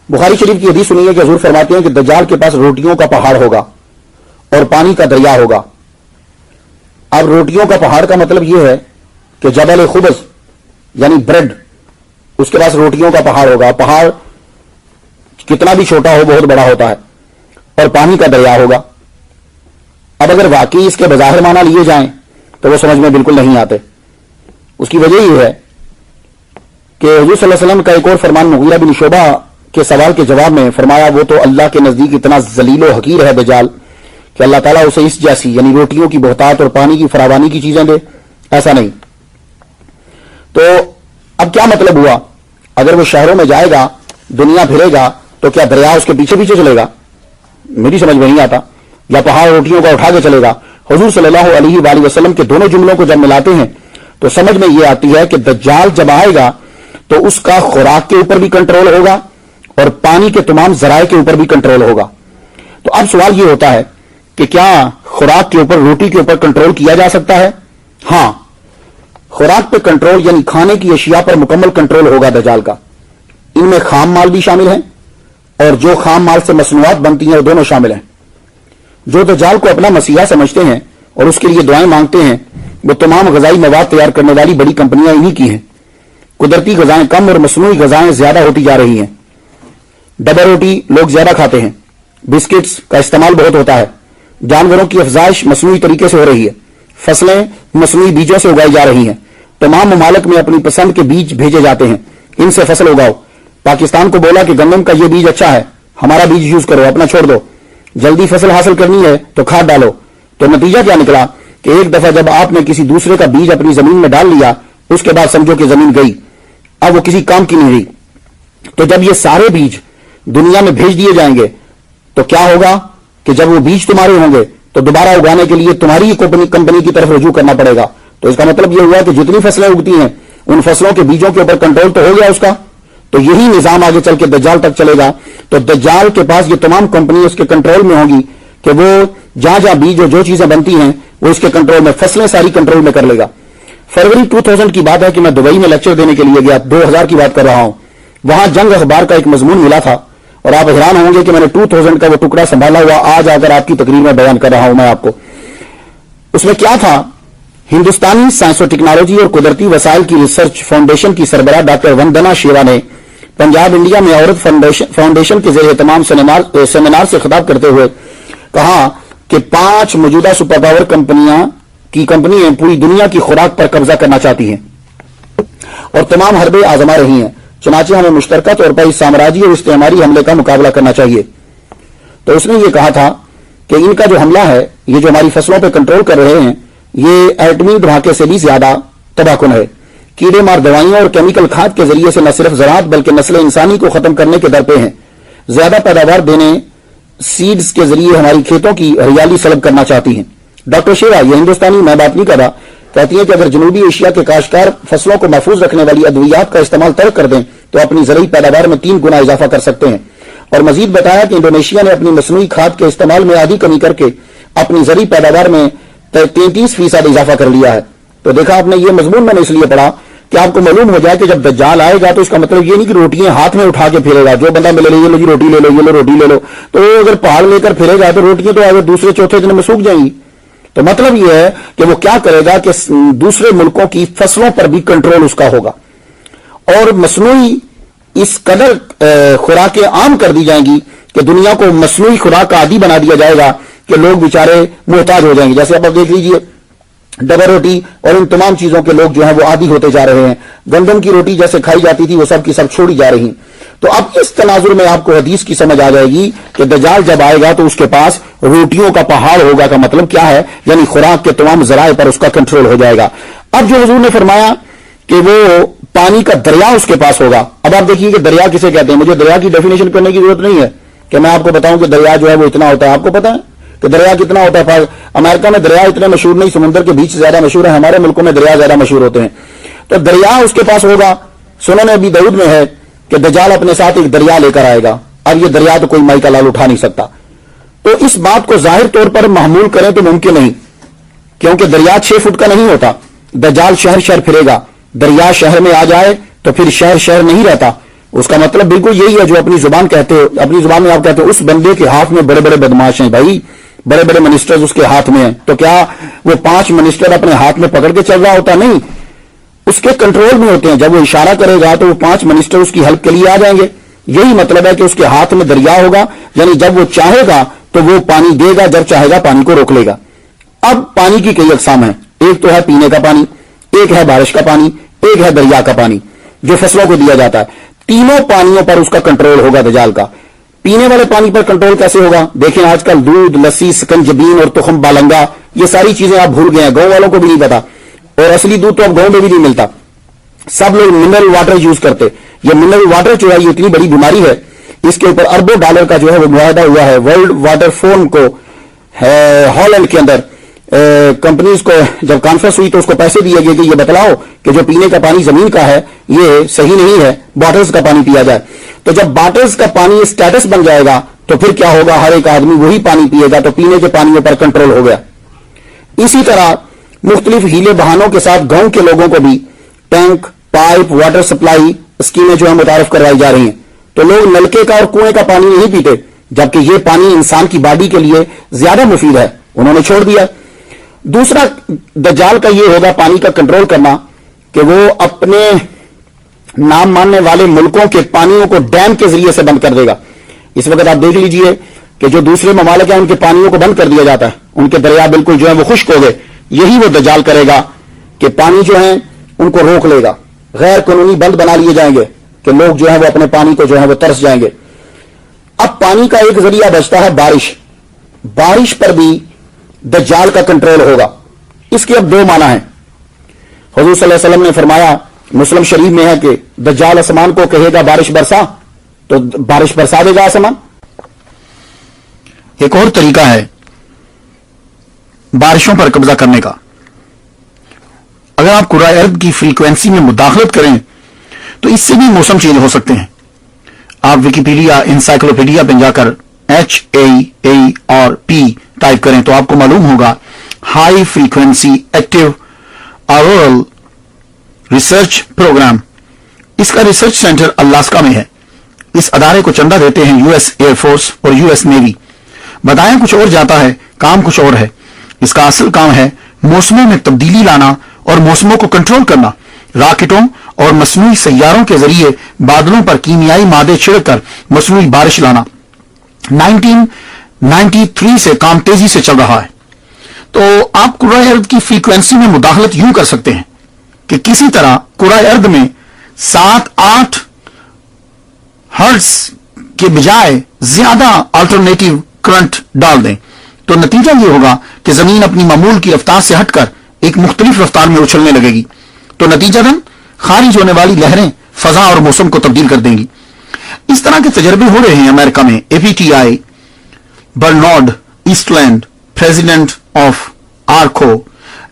بخاری شریف کی حدیث سنی ہے کہ حضور فرماتے ہیں کہ دجال کے پاس روٹیوں کا پہاڑ ہوگا اور پانی کا دریا ہوگا. اب روٹیوں کا پہاڑ کا مطلب یہ ہے کہ جبل خبز یعنی بریڈ, اس کے پاس روٹیوں کا پہاڑ ہوگا. پہاڑ کتنا بھی چھوٹا ہو بہت بڑا ہوتا ہے. اور پانی کا دریا ہوگا. اب اگر واقعی اس کے بظاہر معنی لیے جائیں تو وہ سمجھ میں بالکل نہیں آتے. اس کی وجہ یہ ہے کہ حضور صلی اللہ علیہ وسلم کا ایک اور فرمان مغیرہ بن شعبہ کے سوال کے جواب میں فرمایا وہ تو اللہ کے نزدیک اتنا ذلیل و حقیر ہے دجال کہ اللہ تعالیٰ اسے اس جیسی یعنی روٹیوں کی بہتات اور پانی کی فراوانی کی چیزیں دے, ایسا نہیں. تو اب کیا مطلب ہوا, اگر وہ شہروں میں جائے گا, دنیا پھرے گا, تو کیا دریا اس کے پیچھے پیچھے چلے گا؟ میری سمجھ میں نہیں آتا. یا پہاڑ روٹیوں کا اٹھا کے چلے گا؟ حضور صلی اللہ علیہ وآلہ وسلم کے دونوں جملوں کو جب ملاتے ہیں تو سمجھ میں یہ آتی ہے کہ دجال جب آئے گا تو اس کا خوراک کے اوپر بھی کنٹرول ہوگا اور پانی کے تمام ذرائع کے اوپر بھی کنٹرول ہوگا. تو اب سوال یہ ہوتا ہے کہ کیا خوراک کے اوپر, روٹی کے اوپر کنٹرول کیا جا سکتا ہے؟ ہاں, خوراک پہ کنٹرول یعنی کھانے کی اشیاء پر مکمل کنٹرول ہوگا دجال کا. ان میں خام مال بھی شامل ہیں اور جو خام مال سے مصنوعات بنتی ہیں وہ دونوں شامل ہیں. جو دجال کو اپنا مسیحا سمجھتے ہیں اور اس کے لیے دعائیں مانگتے ہیں وہ تمام غذائی مواد تیار کرنے والی بڑی کمپنیاں انہی کی ہیں. قدرتی غذائیں کم اور مصنوعی غذائیں زیادہ ہوتی جا رہی ہیں. ڈبل روٹی لوگ زیادہ کھاتے ہیں, بسکٹس کا استعمال بہت ہوتا ہے, جانوروں کی افزائش مصنوعی طریقے سے ہو رہی ہے, فصلیں مصنوعی بیجوں سے اگائی جا رہی ہیں. تمام ممالک میں اپنی پسند کے بیج بھیجے جاتے ہیں, ان سے فصل اگاؤ. پاکستان کو بولا کہ گندم کا یہ بیج اچھا ہے, ہمارا بیج یوز کرو, اپنا چھوڑ دو. جلدی فصل حاصل کرنی ہے تو کھاد ڈالو. تو نتیجہ کیا نکلا کہ ایک دفعہ جب آپ نے کسی دوسرے کا بیج اپنی زمین میں ڈال لیا, اس کے بعد سمجھو کہ زمین گئی, اب وہ کسی کام کی نہیں رہی. تو جب یہ سارے بیج دنیا میں بھیج دیے جائیں گے تو کیا ہوگا کہ جب وہ بیج تمہارے ہوں گے تو دوبارہ اگانے کے لیے تمہاری کمپنی کی طرف رجوع کرنا پڑے گا. تو اس کا مطلب یہ ہوا کہ جتنی فصلیں اگتی ہیں ان فصلوں کے بیجوں کے اوپر کنٹرول تو ہو گیا اس کا. تو یہی نظام آگے چل کے دجال تک چلے گا. تو دجال کے پاس یہ تمام کمپنی اس کے کنٹرول میں ہوگی کہ وہ جہاں جہاں بیج اور جو چیزیں بنتی ہیں وہ اس کے کنٹرول میں, فصلیں ساری کنٹرول میں کر لے گا. فروری 2000 کی بات ہے کہ میں دبئی میں لیکچر دینے کے لیے گیا, 2000 کی بات کر رہا ہوں. وہاں جنگ اخبار کا ایک مضمون ملا تھا اور آپ حیران ہوں گے کہ میں نے 2000 کا وہ ٹکڑا سنبھالا ہوا آج آ کر آپ کی تقریر میں بیان کر رہا ہوں میں آپ کو. اس میں کیا تھا, ہندوستانی سائنس و ٹیکنالوجی اور قدرتی وسائل کی ریسرچ فاؤنڈیشن کی سربراہ ڈاکٹر وندنا شیوا نے پنجاب انڈیا میں عورت فاؤنڈیشن کے زیر اہتمام سیمینار سے خطاب کرتے ہوئے کہا کہ 5 موجودہ سپر پاور کمپنیاں پوری دنیا کی خوراک پر قبضہ کرنا چاہتی ہیں اور تمام حربے آزما رہی ہیں. چنانچہ ہمیں مشترکہ طور پر اس سامراجی اور استعماری حملے کا مقابلہ کرنا چاہیے. تو اس نے یہ کہا تھا کہ ان کا جو حملہ ہے, یہ جو ہماری فصلوں پہ کنٹرول کر رہے ہیں, یہ ایٹمی دھماکے سے بھی زیادہ تباہ کن ہے. کیڑے مار دوائیوں اور کیمیکل کھاد کے ذریعے سے نہ صرف زراعت بلکہ نسل انسانی کو ختم کرنے کے در پہ ہیں. زیادہ پیداوار دینے سیڈز کے ذریعے ہماری کھیتوں کی ہریالی سلب کرنا چاہتی ہیں. ڈاکٹر شیوا, یہ ہندوستانی میں بات نہیں کر رہا, کہتی ہیں کہ اگر جنوبی ایشیا کے کاشتکار فصلوں کو محفوظ رکھنے والی ادویات کا استعمال ترک کر دیں تو اپنی زرعی پیداوار میں 3 گنا اضافہ کر سکتے ہیں. اور مزید بتایا کہ انڈونیشیا نے اپنی مصنوعی کھاد کے استعمال میں آدھی کمی کر کے اپنی زرعی پیداوار میں 33% اضافہ کر لیا ہے. تو دیکھا آپ نے, یہ مضمون میں نے اس لیے پڑھا کہ آپ کو معلوم ہو جائے کہ جب دجال آئے گا تو اس کا مطلب یہ نہیں کہ روٹیاں ہاتھ میں اٹھا کے پھرے گا, جو بندہ ملے یہ لو جی روٹی لے لو, یہ لو روٹی لے لو. تو اگر پہاڑ لے کر پھرے گا تو روٹیاں تو اگر دوسرے چوتھے دن میں سوکھ جائیں گی. تو مطلب یہ ہے کہ وہ کیا کرے گا کہ دوسرے ملکوں کی فصلوں پر بھی کنٹرول اس کا ہوگا, اور مصنوعی اس قدر خوراکیں عام کر دی جائیں گی کہ دنیا کو مصنوعی خوراک کا عادی بنا دیا جائے گا کہ لوگ بیچارے محتاج ہو جائیں گے. جیسے آپ دیکھ لیجئے ڈبل روٹی اور ان تمام چیزوں کے لوگ جو ہیں وہ عادی ہوتے جا رہے ہیں. گندم کی روٹی جیسے کھائی جاتی تھی وہ سب کی سب چھوڑی جا رہی ہیں. تو اب اس تناظر میں آپ کو حدیث کی سمجھ آ جائے گی کہ دجال جب آئے گا تو اس کے پاس روٹیوں کا پہاڑ ہوگا کا مطلب کیا ہے, یعنی خوراک کے تمام ذرائع پر اس کا کنٹرول ہو جائے گا. اب جو حضور نے فرمایا کہ وہ پانی کا دریا اس کے پاس ہوگا. اب آپ دیکھیے کہ دریا کسے کہتے ہیں. مجھے دریا کی ڈیفینیشن کرنے کی ضرورت نہیں ہے کہ میں آپ کو بتاؤں کہ دریا جو ہے وہ اتنا ہوتا ہے. آپ کو پتا ہے کہ دریا کتنا ہوتا ہے؟ امریکہ میں دریا اتنے مشہور نہیں, سمندر کے بیچ زیادہ مشہور ہے. ہمارے ملکوں میں دریا زیادہ مشہور ہوتے ہیں. تو دریا اس کے پاس ہوگا. سنن ابی داؤد میں ہے کہ دجال اپنے ساتھ ایک دریا لے کر آئے گا. اب یہ دریا تو کوئی مائی کا لال اٹھا نہیں سکتا. تو اس بات کو ظاہر طور پر محمول کریں تو ممکن نہیں, کیونکہ دریا 6 فٹ کا نہیں ہوتا. دجال شہر شہر پھرے گا. دریا شہر میں آ جائے تو پھر شہر شہر نہیں رہتا. اس کا مطلب بالکل یہی ہے جو اپنی زبان کہتے ہو, اپنی زبان میں آپ کہتے ہو اس بندے کے ہاتھ میں بڑے بڑے بدماش ہیں بھائی, بڑے بڑے منسٹرز اس کے ہاتھ میں ہیں. تو کیا وہ 5 منسٹر اپنے ہاتھ میں پکڑ کے چل رہا ہوتا؟ نہیں, اس کے کنٹرول میں ہوتے ہیں. جب وہ اشارہ کرے گا تو وہ 5 منسٹر اس کی ہیلپ کے لیے آ جائیں گے. یہی مطلب ہے کہ اس کے ہاتھ میں دریا ہوگا, یعنی جب وہ چاہے گا تو وہ پانی دے گا, جب چاہے گا پانی کو روک لے گا. اب پانی کی کئی اقسام ہیں. ایک تو ہے پینے کا پانی, ایک ہے بارش کا پانی, ایک ہے دریا کا پانی جو فصلوں کو دیا جاتا ہے. تینوں پانیوں پر اس کا کنٹرول ہوگا دجال کا. پینے والے پانی پر کنٹرول کیسے ہوگا؟ دیکھیں آج کل دودھ, لسی, سکنجبین اور تخم بالنگا, یہ ساری چیزیں آپ بھول گئے ہیں. گاؤں والوں کو بھی نہیں پتا, اور اصلی دودھ تو اب گاؤں میں بھی نہیں ملتا. سب لوگ منرل واٹر یوز کرتے. یہ منرل واٹر جو ہے یہ اتنی بڑی بیماری ہے, اس کے اوپر اربوں ڈالر کا جو ہے وہ معاہدہ ہوا ہے. ورلڈ واٹر فورم کو ہالینڈ کے اندر کمپنیز کو جب کانفرنس ہوئی تو اس کو پیسے دیے گئے کہ یہ بتلاؤ کہ جو پینے کا پانی زمین کا ہے یہ صحیح نہیں ہے, باٹلز کا پانی پیا جائے. تو جب باٹلز کا پانی اسٹیٹس بن جائے گا تو پھر کیا ہوگا, ہر ایک آدمی وہی پانی پیے گا, تو پینے کے پانیوں پر کنٹرول ہو گیا. اسی طرح مختلف ہیلے بہانوں کے ساتھ گاؤں کے لوگوں کو بھی ٹینک, پائپ, واٹر سپلائی اسکیمیں جو ہے متعارف کروائی جا رہی ہیں. تو لوگ نلکے کا اور کنویں کا پانی نہیں پیتے, جبکہ یہ پانی انسان کی باڈی کے لیے زیادہ مفید ہے, انہوں نے چھوڑ دیا. دوسرا دجال کا یہ ہوگا پانی کا کنٹرول کرنا کہ وہ اپنے نام ماننے والے ملکوں کے پانیوں کو ڈیم کے ذریعے سے بند کر دے گا. اس وقت آپ دیکھ لیجئے کہ جو دوسرے ممالک ہیں ان کے پانیوں کو بند کر دیا جاتا ہے, ان کے دریا بالکل جو ہے وہ خشک ہو گئے. یہی وہ دجال کرے گا کہ پانی جو ہیں ان کو روک لے گا, غیر قانونی بند بنا لیے جائیں گے کہ لوگ جو ہے وہ اپنے پانی کو جو ہے وہ ترس جائیں گے. اب پانی کا ایک ذریعہ بچتا ہے بارش. بارش پر بھی دجال کا کنٹرول ہوگا. اس کے اب 2 معنی ہیں. حضور صلی اللہ علیہ وسلم نے فرمایا, مسلم شریف میں ہے کہ دجال آسمان کو کہے گا بارش برسا, تو بارش برسا دے گا آسمان. ایک اور طریقہ ہے بارشوں پر قبضہ کرنے کا. اگر آپ کرۂ ارض کی فریکوینسی میں مداخلت کریں تو اس سے بھی موسم چینج ہو سکتے ہیں. آپ ویکیپیڈیا, انسائکلوپیڈیا پہ جا کر HAARP ٹائپ کریں تو آپ کو معلوم ہوگا high frequency active auroral research program. اس کا ریسرچ سینٹر الاسکا میں ہے. اس ادارے کو چندہ دیتے ہیں US ایئر فورس اور US نیوی. بتایا کچھ اور جاتا ہے, کام کچھ اور ہے. اس کا اصل کام ہے موسموں میں تبدیلی لانا اور موسموں کو کنٹرول کرنا. راکٹوں اور مصنوعی سیاروں کے ذریعے بادلوں پر کیمیائی مادے چھڑک کر مصنوعی بارش لانا. 1993 سے کام تیزی سے چل رہا ہے. تو آپ کرۂ ارض کی فریکوینسی میں مداخلت یوں کر سکتے ہیں کہ کسی طرح کرۂ ارض میں 7-8 ہرٹز کے بجائے زیادہ آلٹرنیٹو کرنٹ ڈال دیں, تو نتیجہ یہ ہوگا کہ زمین اپنی معمول کی رفتار سے ہٹ کر ایک مختلف رفتار میں اچھلنے لگے گی. تو نتیجہ خارج ہونے والی لہریں فضا اور موسم کو تبدیل کر دیں گی. اس طرح کے تجربے ہو رہے ہیں امریکہ میں. APTI Bernard Eastlund, president of ARCO.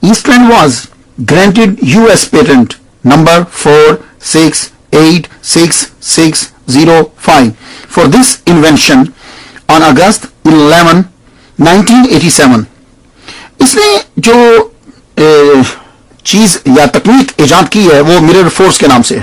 Eastland was granted US patent number 46866 1905 for this invention on August 11, 1987. اس نے جو چیز یا تکنیک ایجاد کی ہے وہ مرر فورس کے نام سے ہے.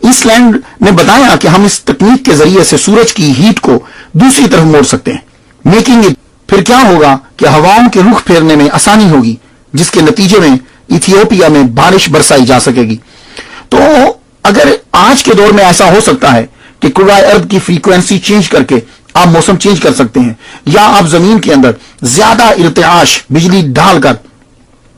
ایسٹ لینڈ نے بتایا کہ ہم اس تکنیک کے ذریعے سے سورج کی ہیٹ کو دوسری طرف موڑ سکتے ہیں. میکنگ اٹ، پھر کیا ہوگا کہ ہواؤں کے رخ پھیرنے میں آسانی ہوگی، جس کے نتیجے میں ایتھیوپیا میں بارش برسائی جا سکے گی. تو اگر آج کے دور میں ایسا ہو سکتا ہے کہ کرۂ ارض کی فریکوینسی چینج کر کے آپ موسم چینج کر سکتے ہیں، یا آپ زمین کے اندر زیادہ ارتعاش بجلی ڈال کر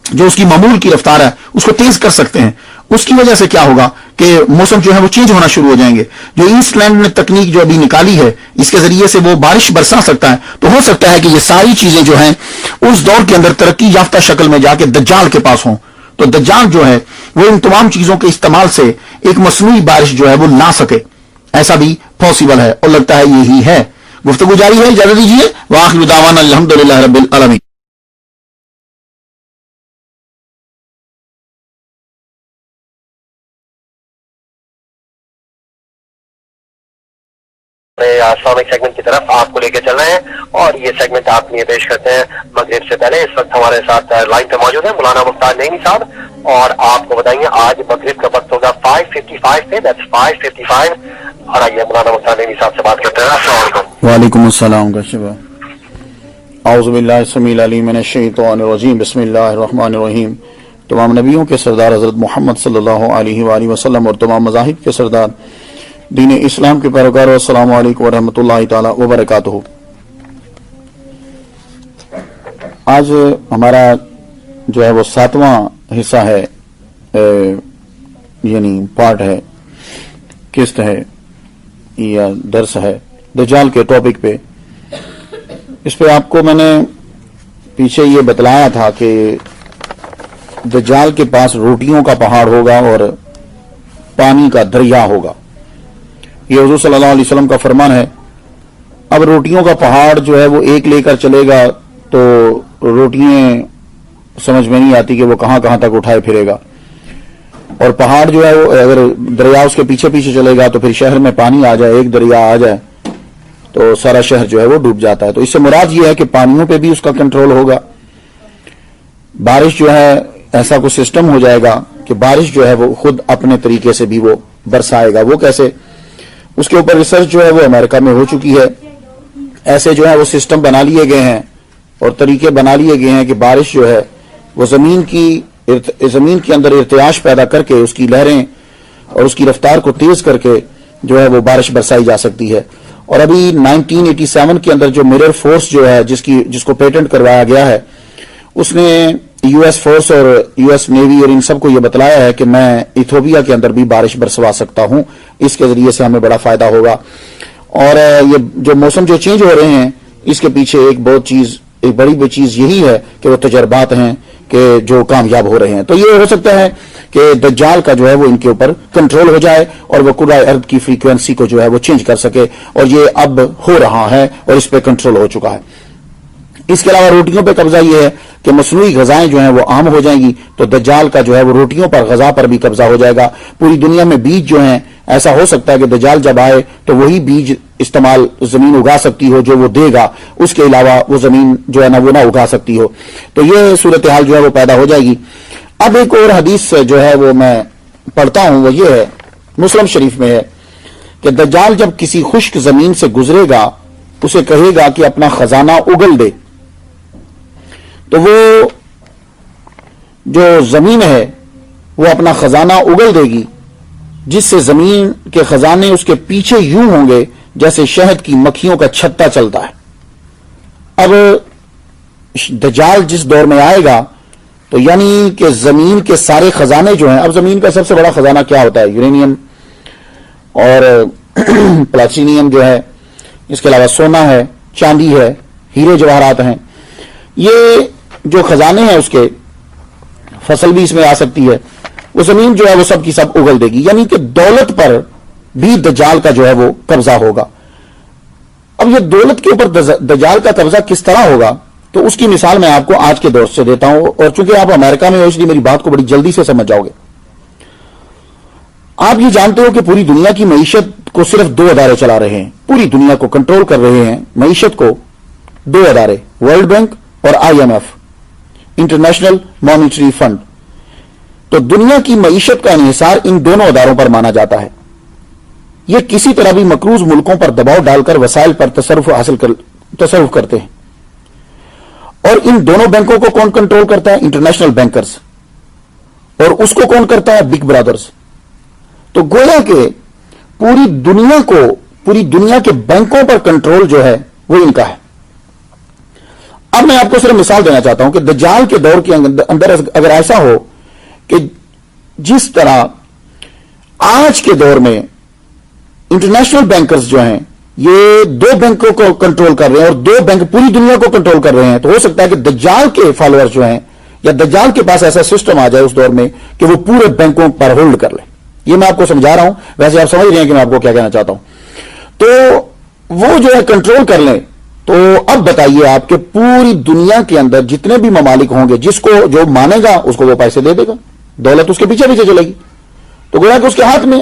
جو اس کی معمول کی رفتار ہے اس کو تیز کر سکتے ہیں، اس کی وجہ سے کیا ہوگا کہ موسم جو ہے وہ چینج ہونا شروع ہو جائیں گے. جو ایسٹ لینڈ نے تکنیک جو ابھی نکالی ہے اس کے ذریعے سے وہ بارش برسا سکتا ہے. تو ہو سکتا ہے کہ یہ ساری چیزیں جو ہیں اس دور کے اندر ترقی یافتہ شکل میں جا کے دجال کے پاس ہوں. تو دجال جو ہے وہ ان تمام چیزوں کے استعمال سے ایک مصنوعی بارش جو ہے وہ لا سکے، ایسا بھی پاسبل ہے، اور لگتا ہے یہی ہے. گفتگو جاری ہے، اجازت دیجیے. وآخر دعوانا الحمدللہ رب العالمین. اسلامک سیگمنٹ کی طرف آپ کو لے کے چل رہے ہیں، اور یہ سیگمنٹ آپ لیے پیش کرتے ہیں مغرب سے پہلے. اس وقت ہمارے ساتھ لائن پہ موجود ہیں مولانا مختار نعیمی صاحب، اور آپ کو بتائیں گے آج مغرب کا وقت ہوگا 5:55 پہ. دیٹس 5:55. اور آئیے مولانا مختار نعیمی صاحب سے بات کرتے ہیں. السلام علیکم. وعلیکم السلام کا شبہ. اعوذ باللہ السمیع العلیم من الشیطان الرجیم. بسم اللہ الرحمن الرحیم. تمام نبیوں کے سردار حضرت محمد صلی اللہ علیہ وآلہ وسلم اور تمام مذاہب کے سردار دین اسلام کے پیروکاروں، السلام علیکم ورحمۃ اللہ تعالی وبرکاتہ. آج ہمارا جو ہے وہ 7واں حصہ ہے، یعنی پارٹ ہے، قسط ہے یا درس ہے دجال کے ٹاپک پہ. اس پہ آپ کو میں نے پیچھے یہ بتلایا تھا کہ دجال کے پاس روٹیوں کا پہاڑ ہوگا اور پانی کا دریا ہوگا. یہ حضور صلی اللہ علیہ وسلم کا فرمان ہے. اب روٹیوں کا پہاڑ جو ہے وہ ایک لے کر چلے گا تو روٹیاں سمجھ میں نہیں آتی کہ وہ کہاں کہاں تک اٹھائے پھرے گا، اور پہاڑ جو ہے وہ اگر دریا اس کے پیچھے پیچھے چلے گا تو پھر شہر میں پانی آ جائے، ایک دریا آ جائے تو سارا شہر جو ہے وہ ڈوب جاتا ہے. تو اس سے مراد یہ ہے کہ پانیوں پہ بھی اس کا کنٹرول ہوگا. بارش جو ہے ایسا کوئی سسٹم ہو جائے گا کہ بارش جو ہے وہ خود اپنے طریقے سے بھی وہ برسائے گا. وہ کیسے؟ اس کے اوپر ریسرچ جو ہے وہ امریکہ میں ہو چکی ہے. ایسے جو ہے وہ سسٹم بنا لیے گئے ہیں اور طریقے بنا لیے گئے ہیں کہ بارش جو ہے وہ زمین کے اندر ارتعاش پیدا کر کے اس کی لہریں اور اس کی رفتار کو تیز کر کے جو ہے وہ بارش برسائی جا سکتی ہے. اور ابھی 1987 کے اندر جو مرر فورس جو ہے جس کو پیٹنٹ کروایا گیا ہے، اس نے یو ایس فورس اور یو ایس نیوی اور ان سب کو یہ بتلایا ہے کہ میں ایتھوپیا کے اندر بھی بارش برسوا سکتا ہوں. اس کے ذریعے سے ہمیں بڑا فائدہ ہوگا. اور یہ جو موسم جو چینج ہو رہے ہیں اس کے پیچھے ایک بڑی چیز یہی ہے کہ وہ تجربات ہیں کہ جو کامیاب ہو رہے ہیں. تو یہ ہو سکتا ہے کہ دجال کا جو ہے وہ ان کے اوپر کنٹرول ہو جائے اور وہ کرۂ ارض کی فریکوینسی کو جو ہے وہ چینج کر سکے، اور یہ اب ہو رہا ہے اور اس پہ کنٹرول ہو چکا ہے. اس کے علاوہ روٹیوں پہ قبضہ یہ ہے کہ مصنوعی غذائیں جو ہیں وہ عام ہو جائیں گی، تو دجال کا جو ہے وہ روٹیوں پر غذا پر بھی قبضہ ہو جائے گا. پوری دنیا میں بیج جو ہیں ایسا ہو سکتا ہے کہ دجال جب آئے تو وہی بیج استعمال زمین اگا سکتی ہو جو وہ دے گا، اس کے علاوہ وہ زمین جو ہے نا وہ نہ اگا سکتی ہو. تو یہ صورتحال جو ہے وہ پیدا ہو جائے گی. اب ایک اور حدیث جو ہے وہ میں پڑھتا ہوں، وہ یہ ہے، مسلم شریف میں ہے کہ دجال جب کسی خشک زمین سے گزرے گا اسے کہے گا کہ اپنا خزانہ اگل دے، تو وہ جو زمین ہے وہ اپنا خزانہ اگل دے گی، جس سے زمین کے خزانے اس کے پیچھے یوں ہوں گے جیسے شہد کی مکھیوں کا چھتا چلتا ہے. اب دجال جس دور میں آئے گا تو یعنی کہ زمین کے سارے خزانے جو ہیں، اب زمین کا سب سے بڑا خزانہ کیا ہوتا ہے؟ یورینیم اور پلاٹینیم جو ہے، اس کے علاوہ سونا ہے، چاندی ہے، ہیرے جواہرات ہیں. یہ جو خزانے ہیں اس کے فصل بھی اس میں آ سکتی ہے. وہ زمین جو ہے وہ سب کی سب اگل دے گی، یعنی کہ دولت پر بھی دجال کا جو ہے وہ قبضہ ہوگا. اب یہ دولت کے اوپر دجال کا قبضہ کس طرح ہوگا، تو اس کی مثال میں آپ کو آج کے دور سے دیتا ہوں، اور چونکہ آپ امریکہ میں ہو اس لیے میری بات کو بڑی جلدی سے سمجھ جاؤ گے. آپ یہ جانتے ہو کہ پوری دنیا کی معیشت کو صرف 2 ادارے چلا رہے ہیں, پوری دنیا کو کنٹرول کر رہے ہیں معیشت کو 2 ادارے, ورلڈ بینک اور IMF, انٹرنیشنل مانیٹری فنڈ. تو دنیا کی معیشت کا انحصار ان دونوں اداروں پر مانا جاتا ہے. یہ کسی طرح بھی مقروض ملکوں پر دباؤ ڈال کر وسائل پر تصرف کرتے ہیں. اور ان دونوں بینکوں کو کون کنٹرول کرتا ہے؟ International bankers. اور اس کو کون کرتا ہے؟ Big brothers. تو گویا کہ پوری دنیا کے بینکوں پر کنٹرول جو ہے وہ ان کا ہے. اب میں آپ کو صرف مثال دینا چاہتا ہوں کہ دجال کے دور کے اندر اگر ایسا ہو کہ جس طرح آج کے دور میں انٹرنیشنل بینکرز جو ہیں یہ 2 بینکوں کو کنٹرول کر رہے ہیں اور 2 بینک پوری دنیا کو کنٹرول کر رہے ہیں, تو ہو سکتا ہے کہ دجال کے فالوور جو ہیں یا دجال کے پاس ایسا سسٹم آ جائے اس دور میں کہ وہ پورے بینکوں پر ہولڈ کر لے. یہ میں آپ کو سمجھا رہا ہوں, ویسے آپ سمجھ رہے ہیں کہ میں آپ کو کیا کہنا چاہتا ہوں. تو وہ جو ہے کنٹرول کر لیں. تو اب بتائیے آپ کہ پوری دنیا کے اندر جتنے بھی ممالک ہوں گے, جس کو جو مانے گا اس کو وہ پیسے دے دے گا, دولت اس کے پیچھے پیچھے چلے گی. تو گویا کہ اس کے ہاتھ میں.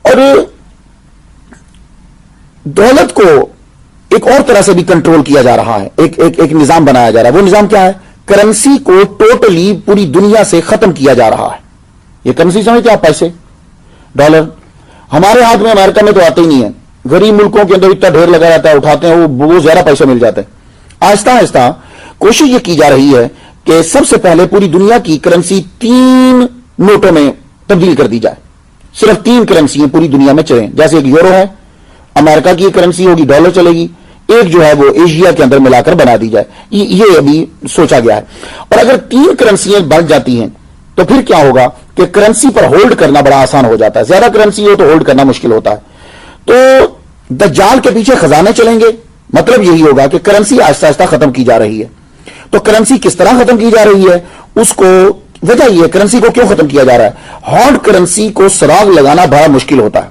اور دولت کو ایک اور طرح سے بھی کنٹرول کیا جا رہا ہے, ایک نظام بنایا جا رہا ہے. وہ نظام کیا ہے؟ کرنسی کو ٹوٹلی پوری دنیا سے ختم کیا جا رہا ہے. یہ کرنسی سمجھتے ہیں آپ؟ پیسے, ڈالر. ہمارے ہاتھ میں امریکہ میں تو آتے ہی نہیں ہے. غریب ملکوں کے اندر اتنا ڈھیر لگا رہتا ہے, اٹھاتے ہیں وہ زیادہ پیسے مل جاتے ہیں. آہستہ آہستہ کوشش یہ کی جا رہی ہے کہ سب سے پہلے پوری دنیا کی کرنسی 3 نوٹوں میں تبدیل کر دی جائے. صرف 3 کرنسی پوری دنیا میں چلیں. جیسے ایک یورو ہے, امریکہ کی کرنسی ہوگی, ڈالر چلے گی. ایک جو ہے وہ ایشیا کے اندر ملا کر بنا دی جائے. یہ ابھی سوچا گیا ہے. اور اگر 3 کرنسیاں بڑھ جاتی ہیں تو پھر کیا ہوگا کہ کرنسی پر ہولڈ کرنا بڑا آسان ہو جاتا ہے. زیادہ کرنسی ہو تو ہولڈ کرنا مشکل ہوتا ہے. تو دجال کے پیچھے خزانے چلیں گے. مطلب یہی ہوگا کہ کرنسی آہستہ آہستہ ختم کی جا رہی ہے. تو کرنسی کس طرح ختم کی جا رہی ہے, اس کو وجہ یہ ہے کرنسی کو کیوں ختم کیا جا رہا ہے. ہارڈ کرنسی کو سراغ لگانا بڑا مشکل ہوتا ہے.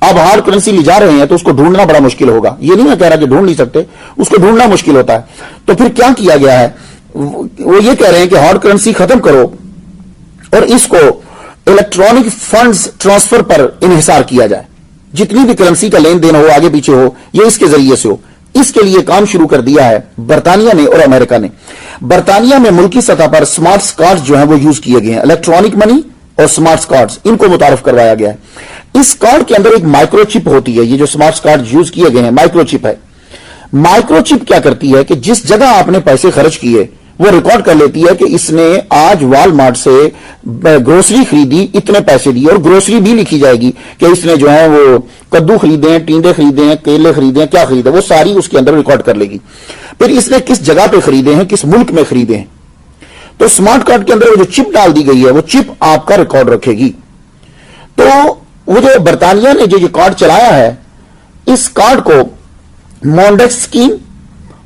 آپ ہارڈ کرنسی لے جا رہے ہیں تو اس کو ڈھونڈنا بڑا مشکل ہوگا. یہ نہیں میں کہہ رہا کہ ڈھونڈ نہیں سکتے, اس کو ڈھونڈنا مشکل ہوتا ہے. تو پھر کیا کیا گیا ہے, وہ یہ کہہ رہے ہیں کہ ہارڈ کرنسی ختم کرو اور اس کو الیکٹرانک فنڈز ٹرانسفر پر انحصار کیا جائے. جتنی بھی کرنسی کا لین دین ہو, آگے پیچھے ہو, یہ اس کے ذریعے سے ہو. اس کے لیے کام شروع کر دیا ہے برطانیہ نے اور امریکہ نے. برطانیہ میں ملکی سطح پر سمارٹ کارڈز جو ہیں وہ یوز کیے گئے ہیں. الیکٹرانک منی اور سمارٹ کارڈز, ان کو متعارف کروایا گیا ہے. اس کارڈ کے اندر ایک مائکرو چپ ہوتی ہے. یہ جو سمارٹ کارڈ یوز کیے گئے ہیں مائکرو چپ ہے. مائکرو چپ کیا کرتی ہے کہ جس جگہ آپ نے پیسے خرچ کیے وہ ریکارڈ کر لیتی ہے کہ اس نے آج وال مارٹ سے گروسری خریدی, اتنے پیسے دیے, اور گروسری بھی لکھی جائے گی کہ اس نے جو ہے وہ کدو خریدے ہیں, ٹینڈے خریدے ہیں, کیلے خریدے ہیں, کیا خریدے, وہ ساری اس کے اندر ریکارڈ کر لے گی. پھر اس نے کس جگہ پہ خریدے ہیں, کس ملک میں خریدے ہیں. تو سمارٹ کارڈ کے اندر وہ جو چپ ڈال دی گئی ہے وہ چپ آپ کا ریکارڈ رکھے گی. تو وہ جو برطانیہ نے جو یہ کارڈ چلایا ہے, اس کارڈ کو مونڈیکس اسکیم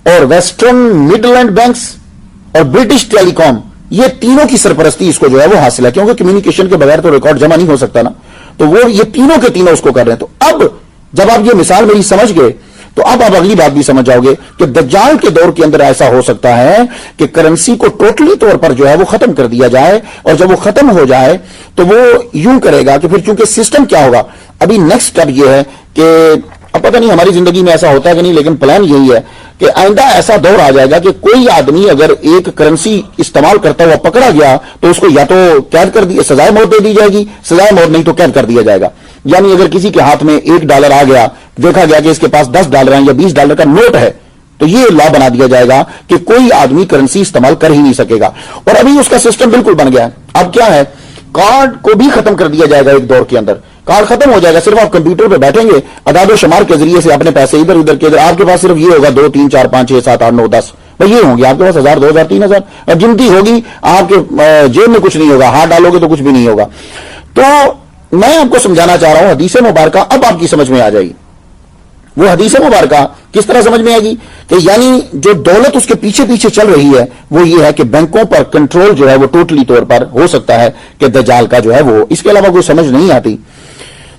اور ویسٹرن مڈلینڈ بینکس اور برٹش ٹیلی کام, یہ تینوں کی سرپرستی اس کو جو ہے وہ حاصل ہے. کیونکہ کمیونیکیشن کے بغیر تو ریکارڈ جمع نہیں ہو سکتا نا. تو وہ یہ تینوں کے تینوں اس کو کر رہے ہیں. تو اب جب آپ یہ مثال میری سمجھ گئے تو اب آپ اگلی بات بھی سمجھ جاؤ گے کہ دجال کے دور کے اندر ایسا ہو سکتا ہے کہ کرنسی کو ٹوٹلی طور پر جو ہے وہ ختم کر دیا جائے. اور جب وہ ختم ہو جائے تو وہ یوں کرے گا کہ پھر چونکہ سسٹم کیا ہوگا, ابھی نیکسٹ اسٹیپ یہ ہے کہ اب پتہ نہیں ہماری زندگی میں ایسا ہوتا ہے کہ نہیں, لیکن پلان یہی ہے کہ آئندہ ایسا دور آ جائے گا کہ کوئی آدمی اگر ایک کرنسی استعمال کرتا ہوا پکڑا گیا تو اس کو یا تو قید کر دی, سزائے موت دے دی جائے گی, سزائے موت نہیں تو قید کر دیا جائے گا. یعنی اگر کسی کے ہاتھ میں $1 آ گیا, دیکھا گیا کہ اس کے پاس $10 ہیں یا $20 کا نوٹ ہے, تو یہ لا بنا دیا جائے گا کہ کوئی آدمی کرنسی استعمال کر ہی نہیں سکے گا. اور ابھی اس کا سسٹم بالکل بن گیا ہے. اب کیا ہے, کارڈ کو بھی ختم کر دیا جائے گا. ایک دور کے اندر کارڈ ختم ہو جائے گا, صرف آپ کمپیوٹر پہ بیٹھیں گے, اعداد و شمار کے ذریعے سے اپنے پیسے ادھر ادھر کے, آپ کے پاس صرف یہ ہوگا 2 3 4 5 6 7 8 9 10, بھائی یہ ہوں گے آپ کے پاس 1000 2000 3000, اور گنتی ہوگی, آپ کے جیب میں کچھ نہیں ہوگا, ہاتھ ڈالو گے تو کچھ بھی نہیں ہوگا. تو میں آپ کو سمجھانا چاہ رہا ہوں حدیث مبارکہ اب آپ کی سمجھ میں آ جائے گی. وہ حدیث مبارکہ کس طرح سمجھ میں آئے گی کہ یعنی جو دولت اس کے پیچھے پیچھے چل رہی ہے وہ یہ ہے کہ بینکوں پر کنٹرول جو ہے وہ ٹوٹلی طور پر ہو سکتا ہے کہ دجال کا جو ہے وہ, اس کے علاوہ کوئی سمجھ نہیں آتی.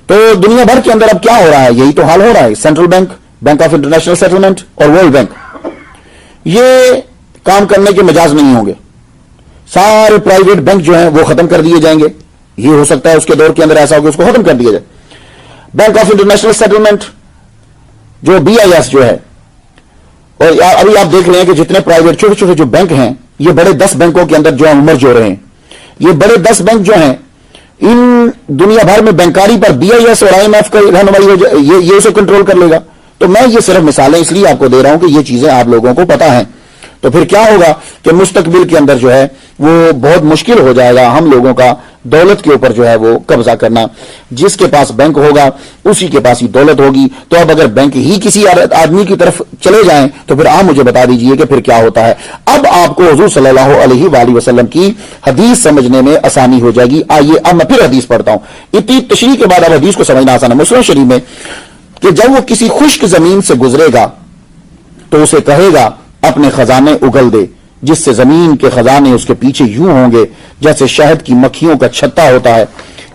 تو دنیا بھر کے اندر اب کیا ہو رہا ہے, یہی تو حال ہو رہا ہے. Central bank, bank of international settlement اور ورلڈ بینک, یہ کام کرنے کے مجاز نہیں ہوں گے. سارے پرائیویٹ بینک جو ہیں وہ ختم کر دیے جائیں گے. یہ ہو سکتا ہے اس کے دور کے اندر ایسا ہو کہ اس کو ختم کر دیا جائے. بینک آف انٹرنیشنل سیٹلمنٹ جو BIS جو ہے، اور ابھی آپ دیکھ رہے ہیں کہ جتنے پرائیویٹ چھوٹے چھوٹے جو بینک ہیں، یہ بڑے 10 بینکوں کے اندر جو عمر جو رہے ہیں، یہ بڑے 10 بینک جو ہیں، ان دنیا بھر میں بینکاری پر BIS اور IMF کا رہنمائی ہو جائے، یہ اسے کنٹرول کر لے گا. تو میں یہ صرف مثالیں اس لیے آپ کو دے رہا ہوں کہ یہ چیزیں آپ لوگوں کو پتا ہیں. تو پھر کیا ہوگا کہ مستقبل کے اندر جو ہے وہ بہت مشکل ہو جائے گا ہم لوگوں کا دولت کے اوپر جو ہے وہ قبضہ کرنا. جس کے پاس بینک ہوگا اسی کے پاس ہی دولت ہوگی. تو اب اگر بینک ہی کسی آدمی کی طرف چلے جائیں تو پھر آپ مجھے بتا دیجئے کہ پھر کیا ہوتا ہے. اب آپ کو حضور صلی اللہ علیہ وآلہ وسلم کی حدیث سمجھنے میں آسانی ہو جائے گی. آئیے اب میں پھر حدیث پڑھتا ہوں. اتنی تشریح کے بعد اب حدیث کو سمجھنا آسان ہے. مسلم شریف میں کہ جب وہ کسی خشک زمین سے گزرے گا تو اسے کہے گا اپنے خزانے اگل دے، جس سے زمین کے خزانے اس کے پیچھے یوں ہوں گے جیسے شہد کی مکھیوں کا چھتا ہوتا ہے.